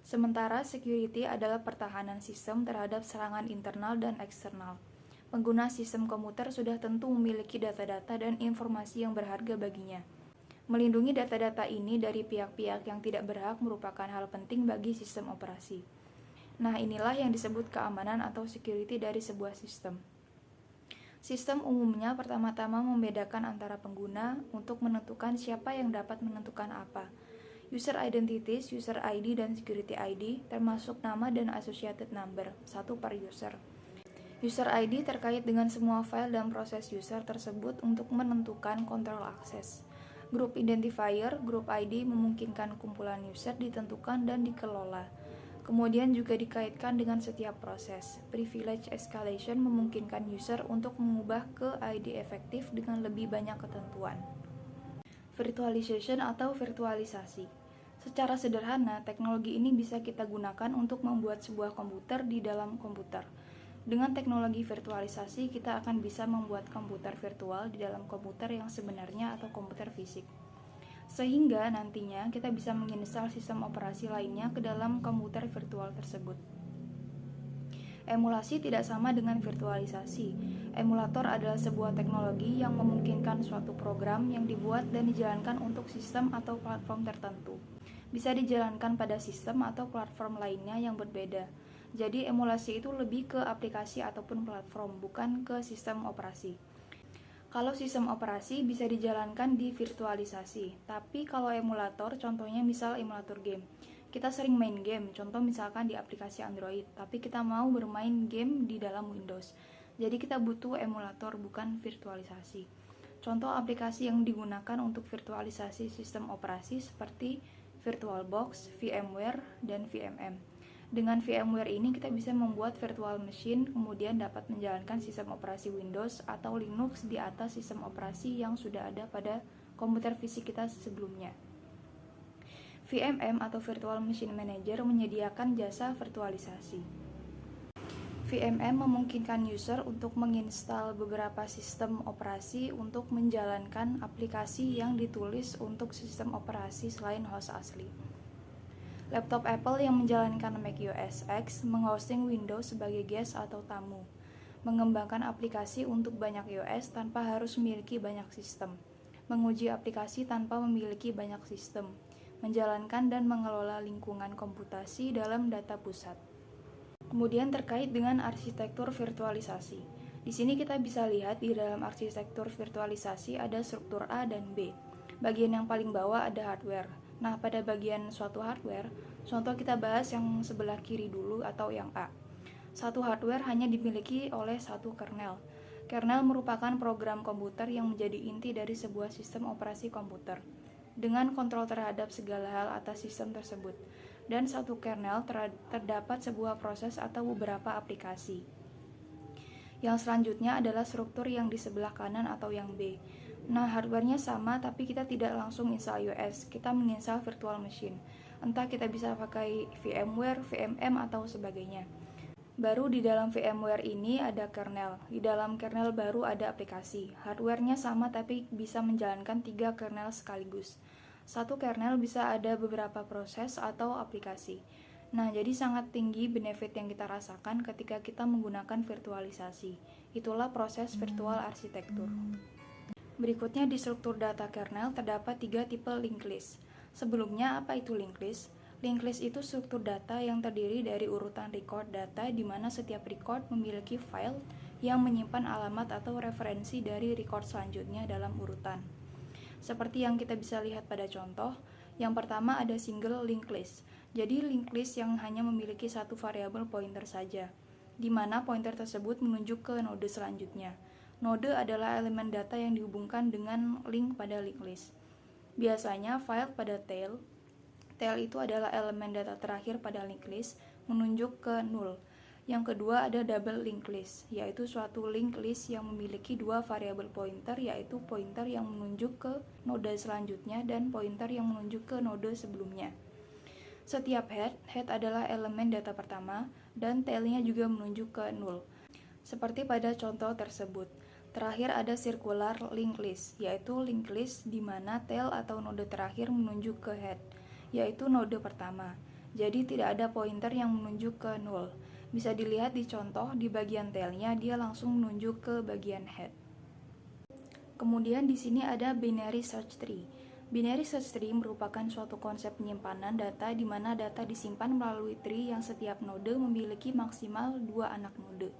[SPEAKER 7] Sementara security adalah pertahanan sistem terhadap serangan internal dan eksternal. Pengguna sistem komputer sudah tentu memiliki data-data dan informasi yang berharga baginya. Melindungi data-data ini dari pihak-pihak yang tidak berhak merupakan hal penting bagi sistem operasi. Nah, inilah yang disebut keamanan atau security dari sebuah sistem. Sistem umumnya pertama-tama membedakan antara pengguna untuk menentukan siapa yang dapat menentukan apa. User identities, user ID, dan security ID, termasuk nama dan associated number, satu per user. User ID terkait dengan semua file dan proses user tersebut untuk menentukan kontrol akses. Group identifier, group ID memungkinkan kumpulan user ditentukan dan dikelola. Kemudian juga dikaitkan dengan setiap proses. Privilege escalation memungkinkan user untuk mengubah ke ID efektif dengan lebih banyak ketentuan. Virtualization atau virtualisasi. Secara sederhana, teknologi ini bisa kita gunakan untuk membuat sebuah komputer di dalam komputer. Dengan teknologi virtualisasi, kita akan bisa membuat komputer virtual di dalam komputer yang sebenarnya atau komputer fisik. Sehingga nantinya kita bisa menginstal sistem operasi lainnya ke dalam komputer virtual tersebut. Emulasi tidak sama dengan virtualisasi. Emulator adalah sebuah teknologi yang memungkinkan suatu program yang dibuat dan dijalankan untuk sistem atau platform tertentu. Bisa dijalankan pada sistem atau platform lainnya yang berbeda. Jadi emulasi itu lebih ke aplikasi ataupun platform, bukan ke sistem operasi. Kalau sistem operasi bisa dijalankan di virtualisasi, tapi kalau emulator, contohnya misal emulator game. Kita sering main game, contoh misalkan di aplikasi Android, tapi kita mau bermain game di dalam Windows. Jadi kita butuh emulator, bukan virtualisasi. Contoh aplikasi yang digunakan untuk virtualisasi sistem operasi seperti VirtualBox, VMware, dan VMM. Dengan VMware ini kita bisa membuat virtual machine, kemudian dapat menjalankan sistem operasi Windows atau Linux di atas sistem operasi yang sudah ada pada komputer fisik kita sebelumnya. VMM atau Virtual Machine Manager menyediakan jasa virtualisasi. VMM memungkinkan user untuk menginstal beberapa sistem operasi untuk menjalankan aplikasi yang ditulis untuk sistem operasi selain host asli. Laptop Apple yang menjalankan macOS X menghosting Windows sebagai guest atau tamu, mengembangkan aplikasi untuk banyak OS tanpa harus memiliki banyak sistem, menguji aplikasi tanpa memiliki banyak sistem, menjalankan dan mengelola lingkungan komputasi dalam data pusat. Kemudian terkait dengan arsitektur virtualisasi. Di sini kita bisa lihat di dalam arsitektur virtualisasi ada struktur A dan B. Bagian yang paling bawah ada hardware. Nah, pada bagian suatu hardware, contoh kita bahas yang sebelah kiri dulu atau yang A. Satu hardware hanya dimiliki oleh satu kernel. Kernel merupakan program komputer yang menjadi inti dari sebuah sistem operasi komputer, dengan kontrol terhadap segala hal atas sistem tersebut. Dan satu kernel terdapat sebuah proses atau beberapa aplikasi. Yang selanjutnya adalah struktur yang di sebelah kanan atau yang B. Nah, hardware-nya sama tapi kita tidak langsung install iOS, kita menginstal virtual machine. Entah kita bisa pakai VMware, VMM, atau sebagainya. Baru di dalam VMware ini ada kernel. Di dalam kernel baru ada aplikasi. Hardware-nya sama tapi bisa menjalankan 3 kernel sekaligus. Satu kernel bisa ada beberapa proses atau aplikasi. Nah, jadi sangat tinggi benefit yang kita rasakan ketika kita menggunakan virtualisasi. Itulah proses virtual arsitektur. Berikutnya di struktur data kernel terdapat 3 tipe linked list. Sebelumnya, apa itu linked list? Linked list itu struktur data yang terdiri dari urutan record data di mana setiap record memiliki file yang menyimpan alamat atau referensi dari record selanjutnya dalam urutan. Seperti yang kita bisa lihat pada contoh, yang pertama ada single linked list. Jadi linked list yang hanya memiliki satu variabel pointer saja, di mana pointer tersebut menunjuk ke node selanjutnya. Node adalah elemen data yang dihubungkan dengan link pada linked list. Biasanya file pada tail itu adalah elemen data terakhir pada linked list, menunjuk ke null. Yang kedua ada double linked list, yaitu suatu linked list yang memiliki 2 variabel pointer, yaitu pointer yang menunjuk ke node selanjutnya dan pointer yang menunjuk ke node sebelumnya. Setiap head adalah elemen data pertama, dan tailnya juga menunjuk ke null. Seperti pada contoh tersebut. Terakhir ada circular linked list, yaitu linked list di mana tail atau node terakhir menunjuk ke head, yaitu node pertama. Jadi tidak ada pointer yang menunjuk ke null. Bisa dilihat di contoh, di bagian tailnya dia langsung menunjuk ke bagian head. Kemudian di sini ada binary search tree. Binary search tree merupakan suatu konsep penyimpanan data di mana data disimpan melalui tree yang setiap node memiliki maksimal 2 anak node.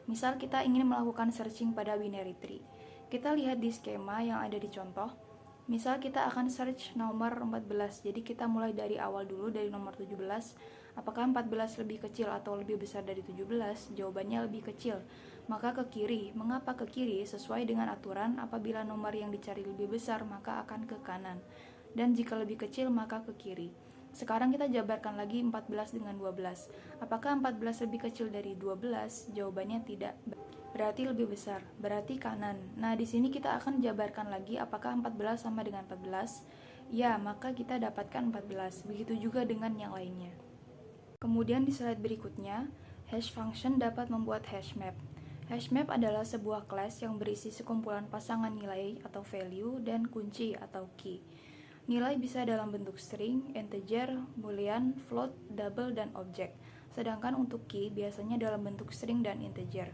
[SPEAKER 7] Misal kita ingin melakukan searching pada binary tree. Kita lihat di skema yang ada di contoh. Misal kita akan search nomor 14, jadi kita mulai dari awal dulu, dari nomor 17. Apakah 14 lebih kecil atau lebih besar dari 17? Jawabannya lebih kecil. Maka ke kiri. Mengapa ke kiri? Sesuai dengan aturan, apabila nomor yang dicari lebih besar, maka akan ke kanan. Dan jika lebih kecil, maka ke kiri. Sekarang kita jabarkan lagi 14 dengan 12. Apakah 14 lebih kecil dari 12? Jawabannya tidak. Berarti lebih besar, berarti kanan. Nah, di sini kita akan jabarkan lagi apakah 14 sama dengan 14. Ya, maka kita dapatkan 14. Begitu juga dengan yang lainnya. Kemudian di slide berikutnya, hash function dapat membuat hash map. Hash map adalah sebuah kelas yang berisi sekumpulan pasangan nilai atau value dan kunci atau key. Nilai bisa dalam bentuk string, integer, boolean, float, double, dan objek. Sedangkan untuk key biasanya dalam bentuk string dan integer.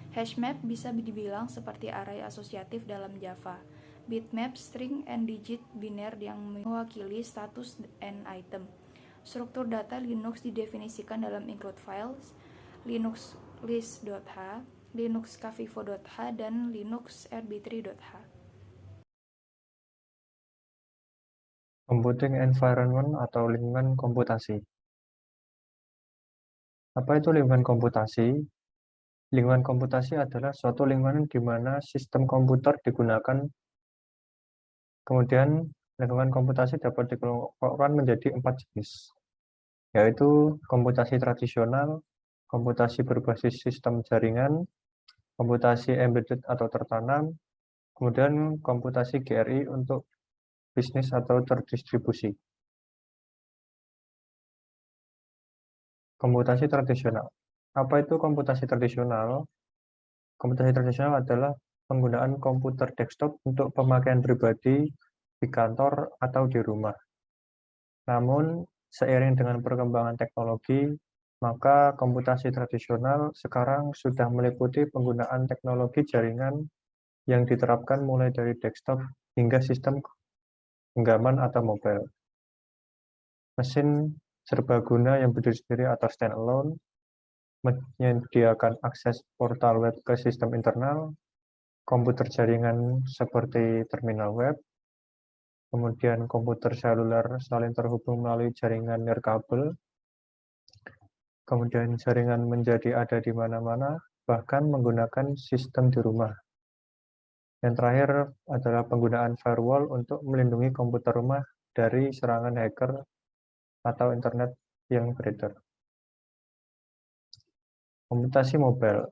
[SPEAKER 7] Hashmap bisa dibilang seperti array asosiatif dalam Java. Bitmap, string, and digit biner yang mewakili status and item. Struktur data Linux didefinisikan dalam include files, Linux list.h, Linux cavivo.h, dan Linux rb3.h.
[SPEAKER 4] Computing environment atau lingkungan komputasi. Apa itu lingkungan komputasi? Lingkungan komputasi adalah suatu lingkungan di mana sistem komputer digunakan. Kemudian, lingkungan komputasi dapat dikelompokkan menjadi 4 jenis, yaitu komputasi tradisional, komputasi berbasis sistem jaringan, komputasi embedded atau tertanam, kemudian komputasi GRI untuk bisnis atau terdistribusi. Komputasi tradisional. Apa itu komputasi tradisional? Komputasi tradisional adalah penggunaan komputer desktop untuk pemakaian pribadi di kantor atau di rumah. Namun, seiring dengan perkembangan teknologi, maka komputasi tradisional sekarang sudah meliputi penggunaan teknologi jaringan yang diterapkan mulai dari desktop hingga sistem genggaman atau mobile. Mesin serbaguna yang berdiri sendiri atau standalone, menyediakan akses portal web ke sistem internal, komputer jaringan seperti terminal web, kemudian komputer seluler saling terhubung melalui jaringan nirkabel, kemudian jaringan menjadi ada di mana-mana, bahkan menggunakan sistem di rumah. Yang terakhir adalah penggunaan firewall untuk melindungi komputer rumah dari serangan hacker atau internet yang beredar. Komputasi mobile.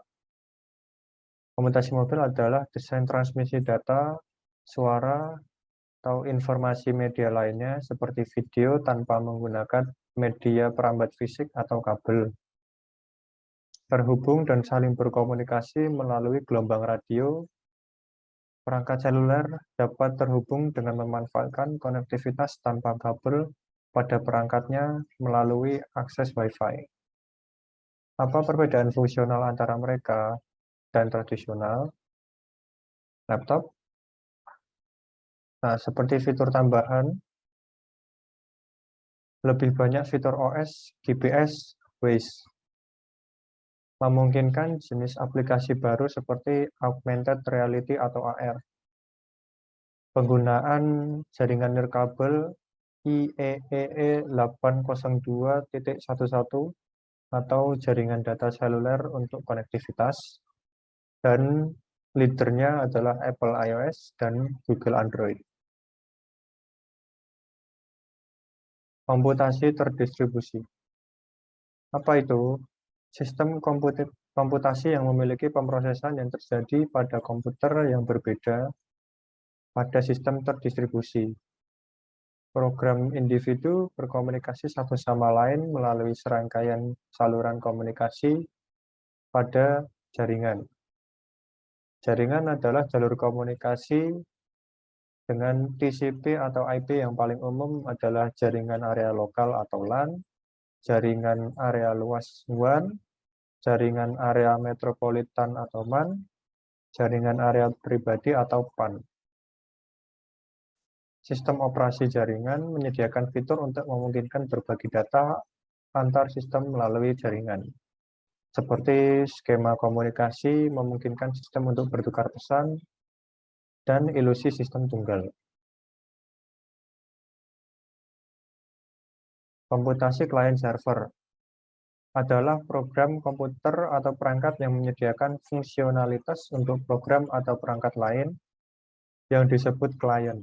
[SPEAKER 4] Komputasi mobile adalah desain transmisi data, suara, atau informasi media lainnya seperti video tanpa menggunakan media perambat fisik atau kabel. Terhubung dan saling berkomunikasi melalui gelombang radio. Perangkat seluler dapat terhubung dengan memanfaatkan konektivitas tanpa kabel pada perangkatnya melalui akses Wi-Fi. Apa perbedaan fungsional antara mereka dan tradisional? Laptop. Nah, seperti fitur tambahan, lebih banyak fitur OS, GPS, Waze. Memungkinkan jenis aplikasi baru seperti augmented reality atau AR. Penggunaan jaringan nirkabel IEEE 802.11 atau jaringan data seluler untuk konektivitas, dan leadernya adalah Apple iOS dan Google Android. Komputasi terdistribusi. Apa itu? Sistem komputasi yang memiliki pemrosesan yang terjadi pada komputer yang berbeda pada sistem terdistribusi. Program individu berkomunikasi satu sama lain melalui serangkaian saluran komunikasi pada jaringan. Jaringan adalah jalur komunikasi dengan TCP atau IP yang paling umum adalah jaringan area lokal atau LAN, jaringan area luas WAN, jaringan area metropolitan atau MAN, jaringan area pribadi atau PAN. Sistem operasi jaringan menyediakan fitur untuk memungkinkan berbagi data antar sistem melalui jaringan. Seperti skema komunikasi memungkinkan sistem untuk bertukar pesan dan ilusi sistem tunggal. Komputasi client server adalah program komputer atau perangkat yang menyediakan fungsionalitas untuk program atau perangkat lain yang disebut klien.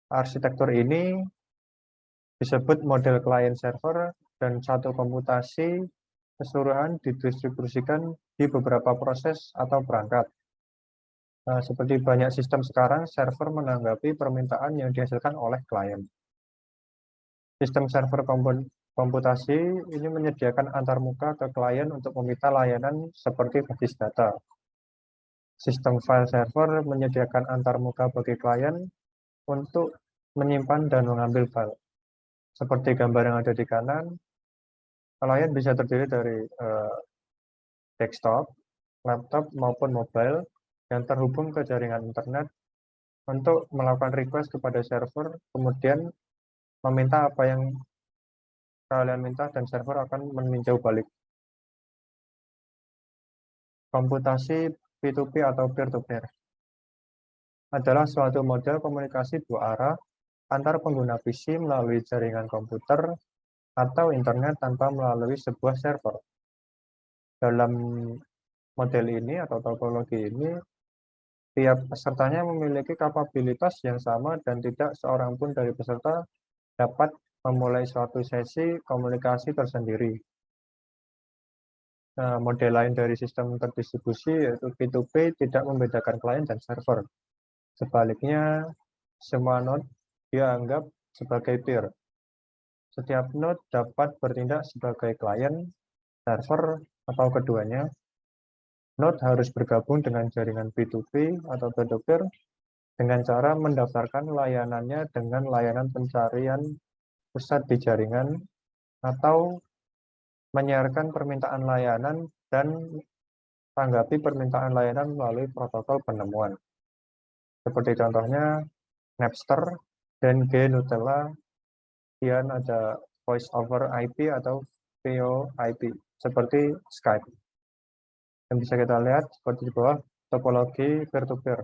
[SPEAKER 4] Arsitektur ini disebut model client server dan satu komputasi keseluruhan didistribusikan di beberapa proses atau perangkat. Nah, seperti banyak sistem sekarang, server menanggapi permintaan yang dihasilkan oleh klien. Sistem server komputasi ini menyediakan antarmuka ke klien untuk meminta layanan seperti basis data. Sistem file server menyediakan antarmuka bagi klien untuk menyimpan dan mengambil file. Seperti gambar yang ada di kanan, klien bisa terdiri dari desktop, laptop, maupun mobile yang terhubung ke jaringan internet untuk melakukan request kepada server, kemudian meminta apa yang kalian minta dan server akan meninjau balik. Komputasi P2P atau peer-to-peer adalah suatu model komunikasi dua arah antar pengguna PC melalui jaringan komputer atau internet tanpa melalui sebuah server. Dalam model ini atau topologi ini, tiap pesertanya memiliki kapabilitas yang sama dan tidak seorang pun dari peserta dapat memulai suatu sesi komunikasi tersendiri. Nah, model lain dari sistem terdistribusi yaitu P2P tidak membedakan klien dan server. Sebaliknya, semua node dianggap sebagai peer. Setiap node dapat bertindak sebagai klien, server, atau keduanya. Node harus bergabung dengan jaringan P2P atau peer-to-peer dengan cara mendaftarkan layanannya dengan layanan pencarian pusat di jaringan atau menyiarkan permintaan layanan dan tanggapi permintaan layanan melalui protokol penemuan. Seperti contohnya Napster dan GNutella, kemudian ada Voice over IP atau VoIP seperti Skype. Yang bisa kita lihat seperti di bawah topologi peer-to-peer.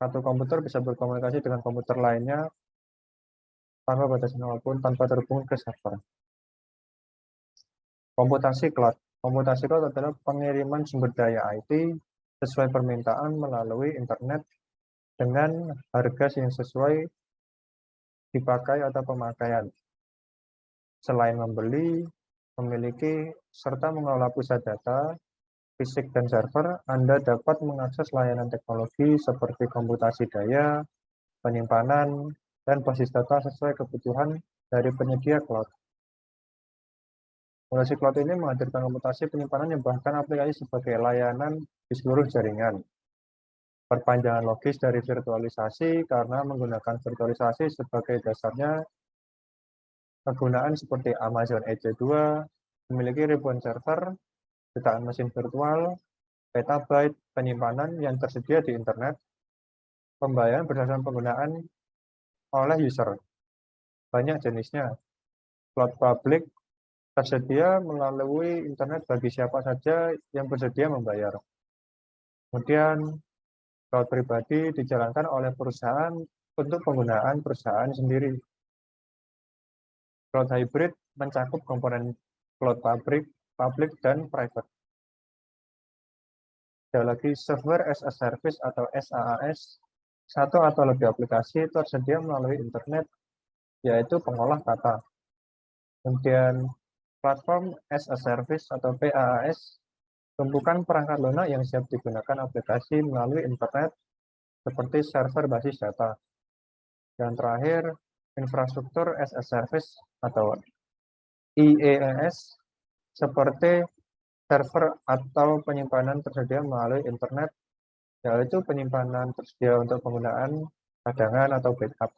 [SPEAKER 4] Satu komputer bisa berkomunikasi dengan komputer lainnya tanpa batasan apapun, tanpa terhubung ke server. Komputasi cloud. Komputasi cloud adalah pengiriman sumber daya IT sesuai permintaan melalui internet dengan harga yang sesuai dipakai atau pemakaian. Selain membeli, memiliki, serta mengelola pusat data, fisik dan server, Anda dapat mengakses layanan teknologi seperti komputasi daya, penyimpanan, dan basis data sesuai kebutuhan dari penyedia cloud. Komputasi cloud ini menghadirkan komputasi penyimpanan yang bahkan aplikasi sebagai layanan di seluruh jaringan. Perpanjangan logis dari virtualisasi karena menggunakan virtualisasi sebagai dasarnya kegunaan seperti Amazon EC2 memiliki ribuan server, jutaan mesin virtual, petabyte penyimpanan yang tersedia di internet, pembayaran berdasarkan penggunaan oleh user. Banyak jenisnya. Cloud public tersedia melalui internet bagi siapa saja yang bersedia membayar. Kemudian, cloud pribadi dijalankan oleh perusahaan untuk penggunaan perusahaan sendiri. Cloud hybrid mencakup komponen cloud public dan private. Ada lagi server as a service atau SaaS, satu atau lebih aplikasi tersedia melalui internet, yaitu pengolah data. Kemudian platform as a service atau PaaS, tumpukan perangkat lunak yang siap digunakan aplikasi melalui internet seperti server basis data. Dan terakhir, infrastruktur as a service atau IaaS seperti server atau penyimpanan tersedia melalui internet, yaitu penyimpanan tersedia untuk penggunaan cadangan atau backup.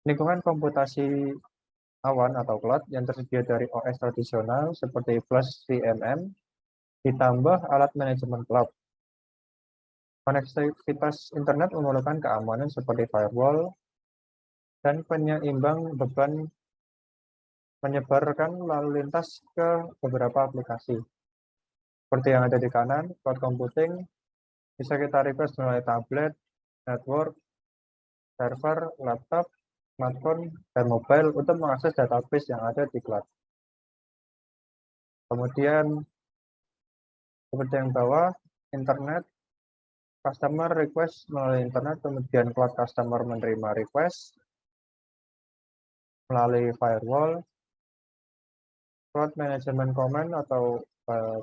[SPEAKER 4] Lingkungan komputasi awan atau cloud yang tersedia dari OS tradisional seperti Flash VMM, ditambah alat manajemen cloud. Konektivitas internet memerlukan keamanan seperti firewall dan penyeimbang beban menyebarkan lalu lintas ke beberapa aplikasi. Seperti yang ada di kanan, cloud computing bisa kita request melalui tablet, network, server, laptop, smartphone, dan mobile untuk mengakses database yang ada di cloud. Kemudian, seperti yang bawah, internet, customer request melalui internet, kemudian cloud customer menerima request melalui firewall, cloud management command atau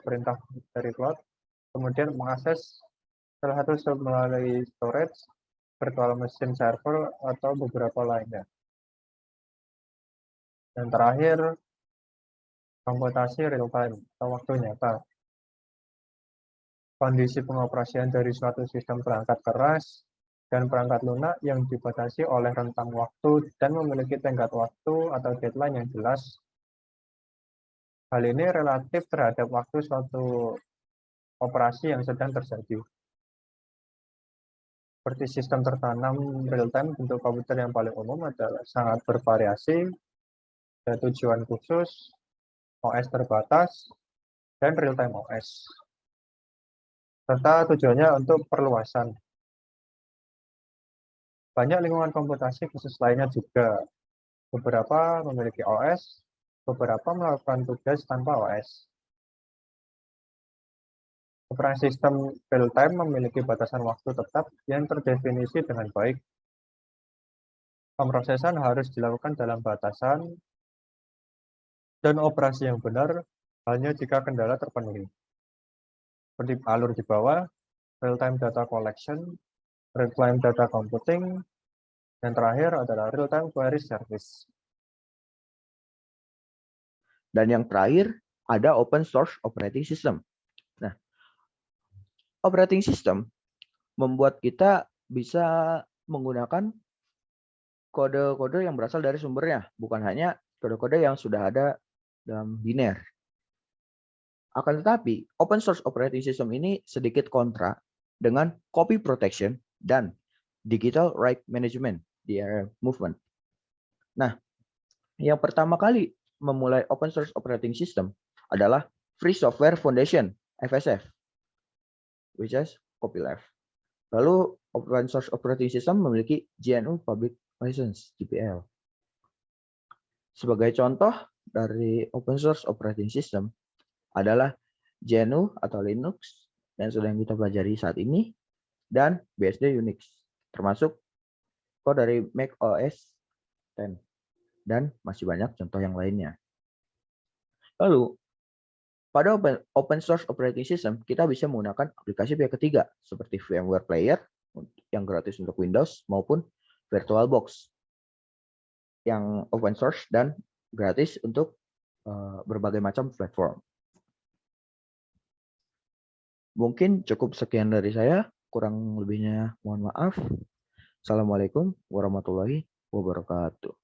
[SPEAKER 4] perintah dari cloud, kemudian mengakses salah satu melalui storage, virtual machine server, atau beberapa lainnya. Dan terakhir, komputasi real time atau waktu nyata. Kondisi pengoperasian dari suatu sistem perangkat keras dan perangkat lunak yang dibatasi oleh rentang waktu dan memiliki tenggat waktu atau deadline yang jelas. Hal ini relatif terhadap waktu suatu operasi yang sedang terjadi. Seperti sistem tertanam real-time, bentuk komputer yang paling umum adalah sangat bervariasi, ada tujuan khusus, OS terbatas, dan real-time OS. Serta tujuannya untuk perluasan. Banyak lingkungan komputasi khusus lainnya juga. Beberapa memiliki OS, beberapa melakukan tugas tanpa OS. Operasi sistem real-time memiliki batasan waktu tetap yang terdefinisi dengan baik. Pemrosesan harus dilakukan dalam batasan dan operasi yang benar hanya jika kendala terpenuhi. Seperti alur di bawah, real-time data collection, real-time data computing, dan terakhir adalah real-time query service.
[SPEAKER 5] Dan yang terakhir ada open source operating system. Nah, operating system membuat kita bisa menggunakan kode-kode yang berasal dari sumbernya, bukan hanya kode-kode yang sudah ada dalam biner. Akan tetapi, open source operating system ini sedikit kontra dengan copy protection dan digital right management, DRM movement. Nah, yang pertama kali memulai open source operating system adalah Free Software Foundation, FSF, which is copyleft. Lalu open source operating system memiliki GNU Public License, GPL. Sebagai contoh dari open source operating system adalah GNU atau Linux yang sedang kita pelajari saat ini, dan BSD Unix, termasuk kode dari Mac OS X, dan masih banyak contoh yang lainnya. Lalu, pada open source operating system, kita bisa menggunakan aplikasi pihak ketiga, seperti VMware Player, yang gratis untuk Windows, maupun VirtualBox, yang open source dan gratis untuk berbagai macam platform. Mungkin cukup sekian dari saya, kurang lebihnya mohon maaf. Assalamualaikum warahmatullahi wabarakatuh.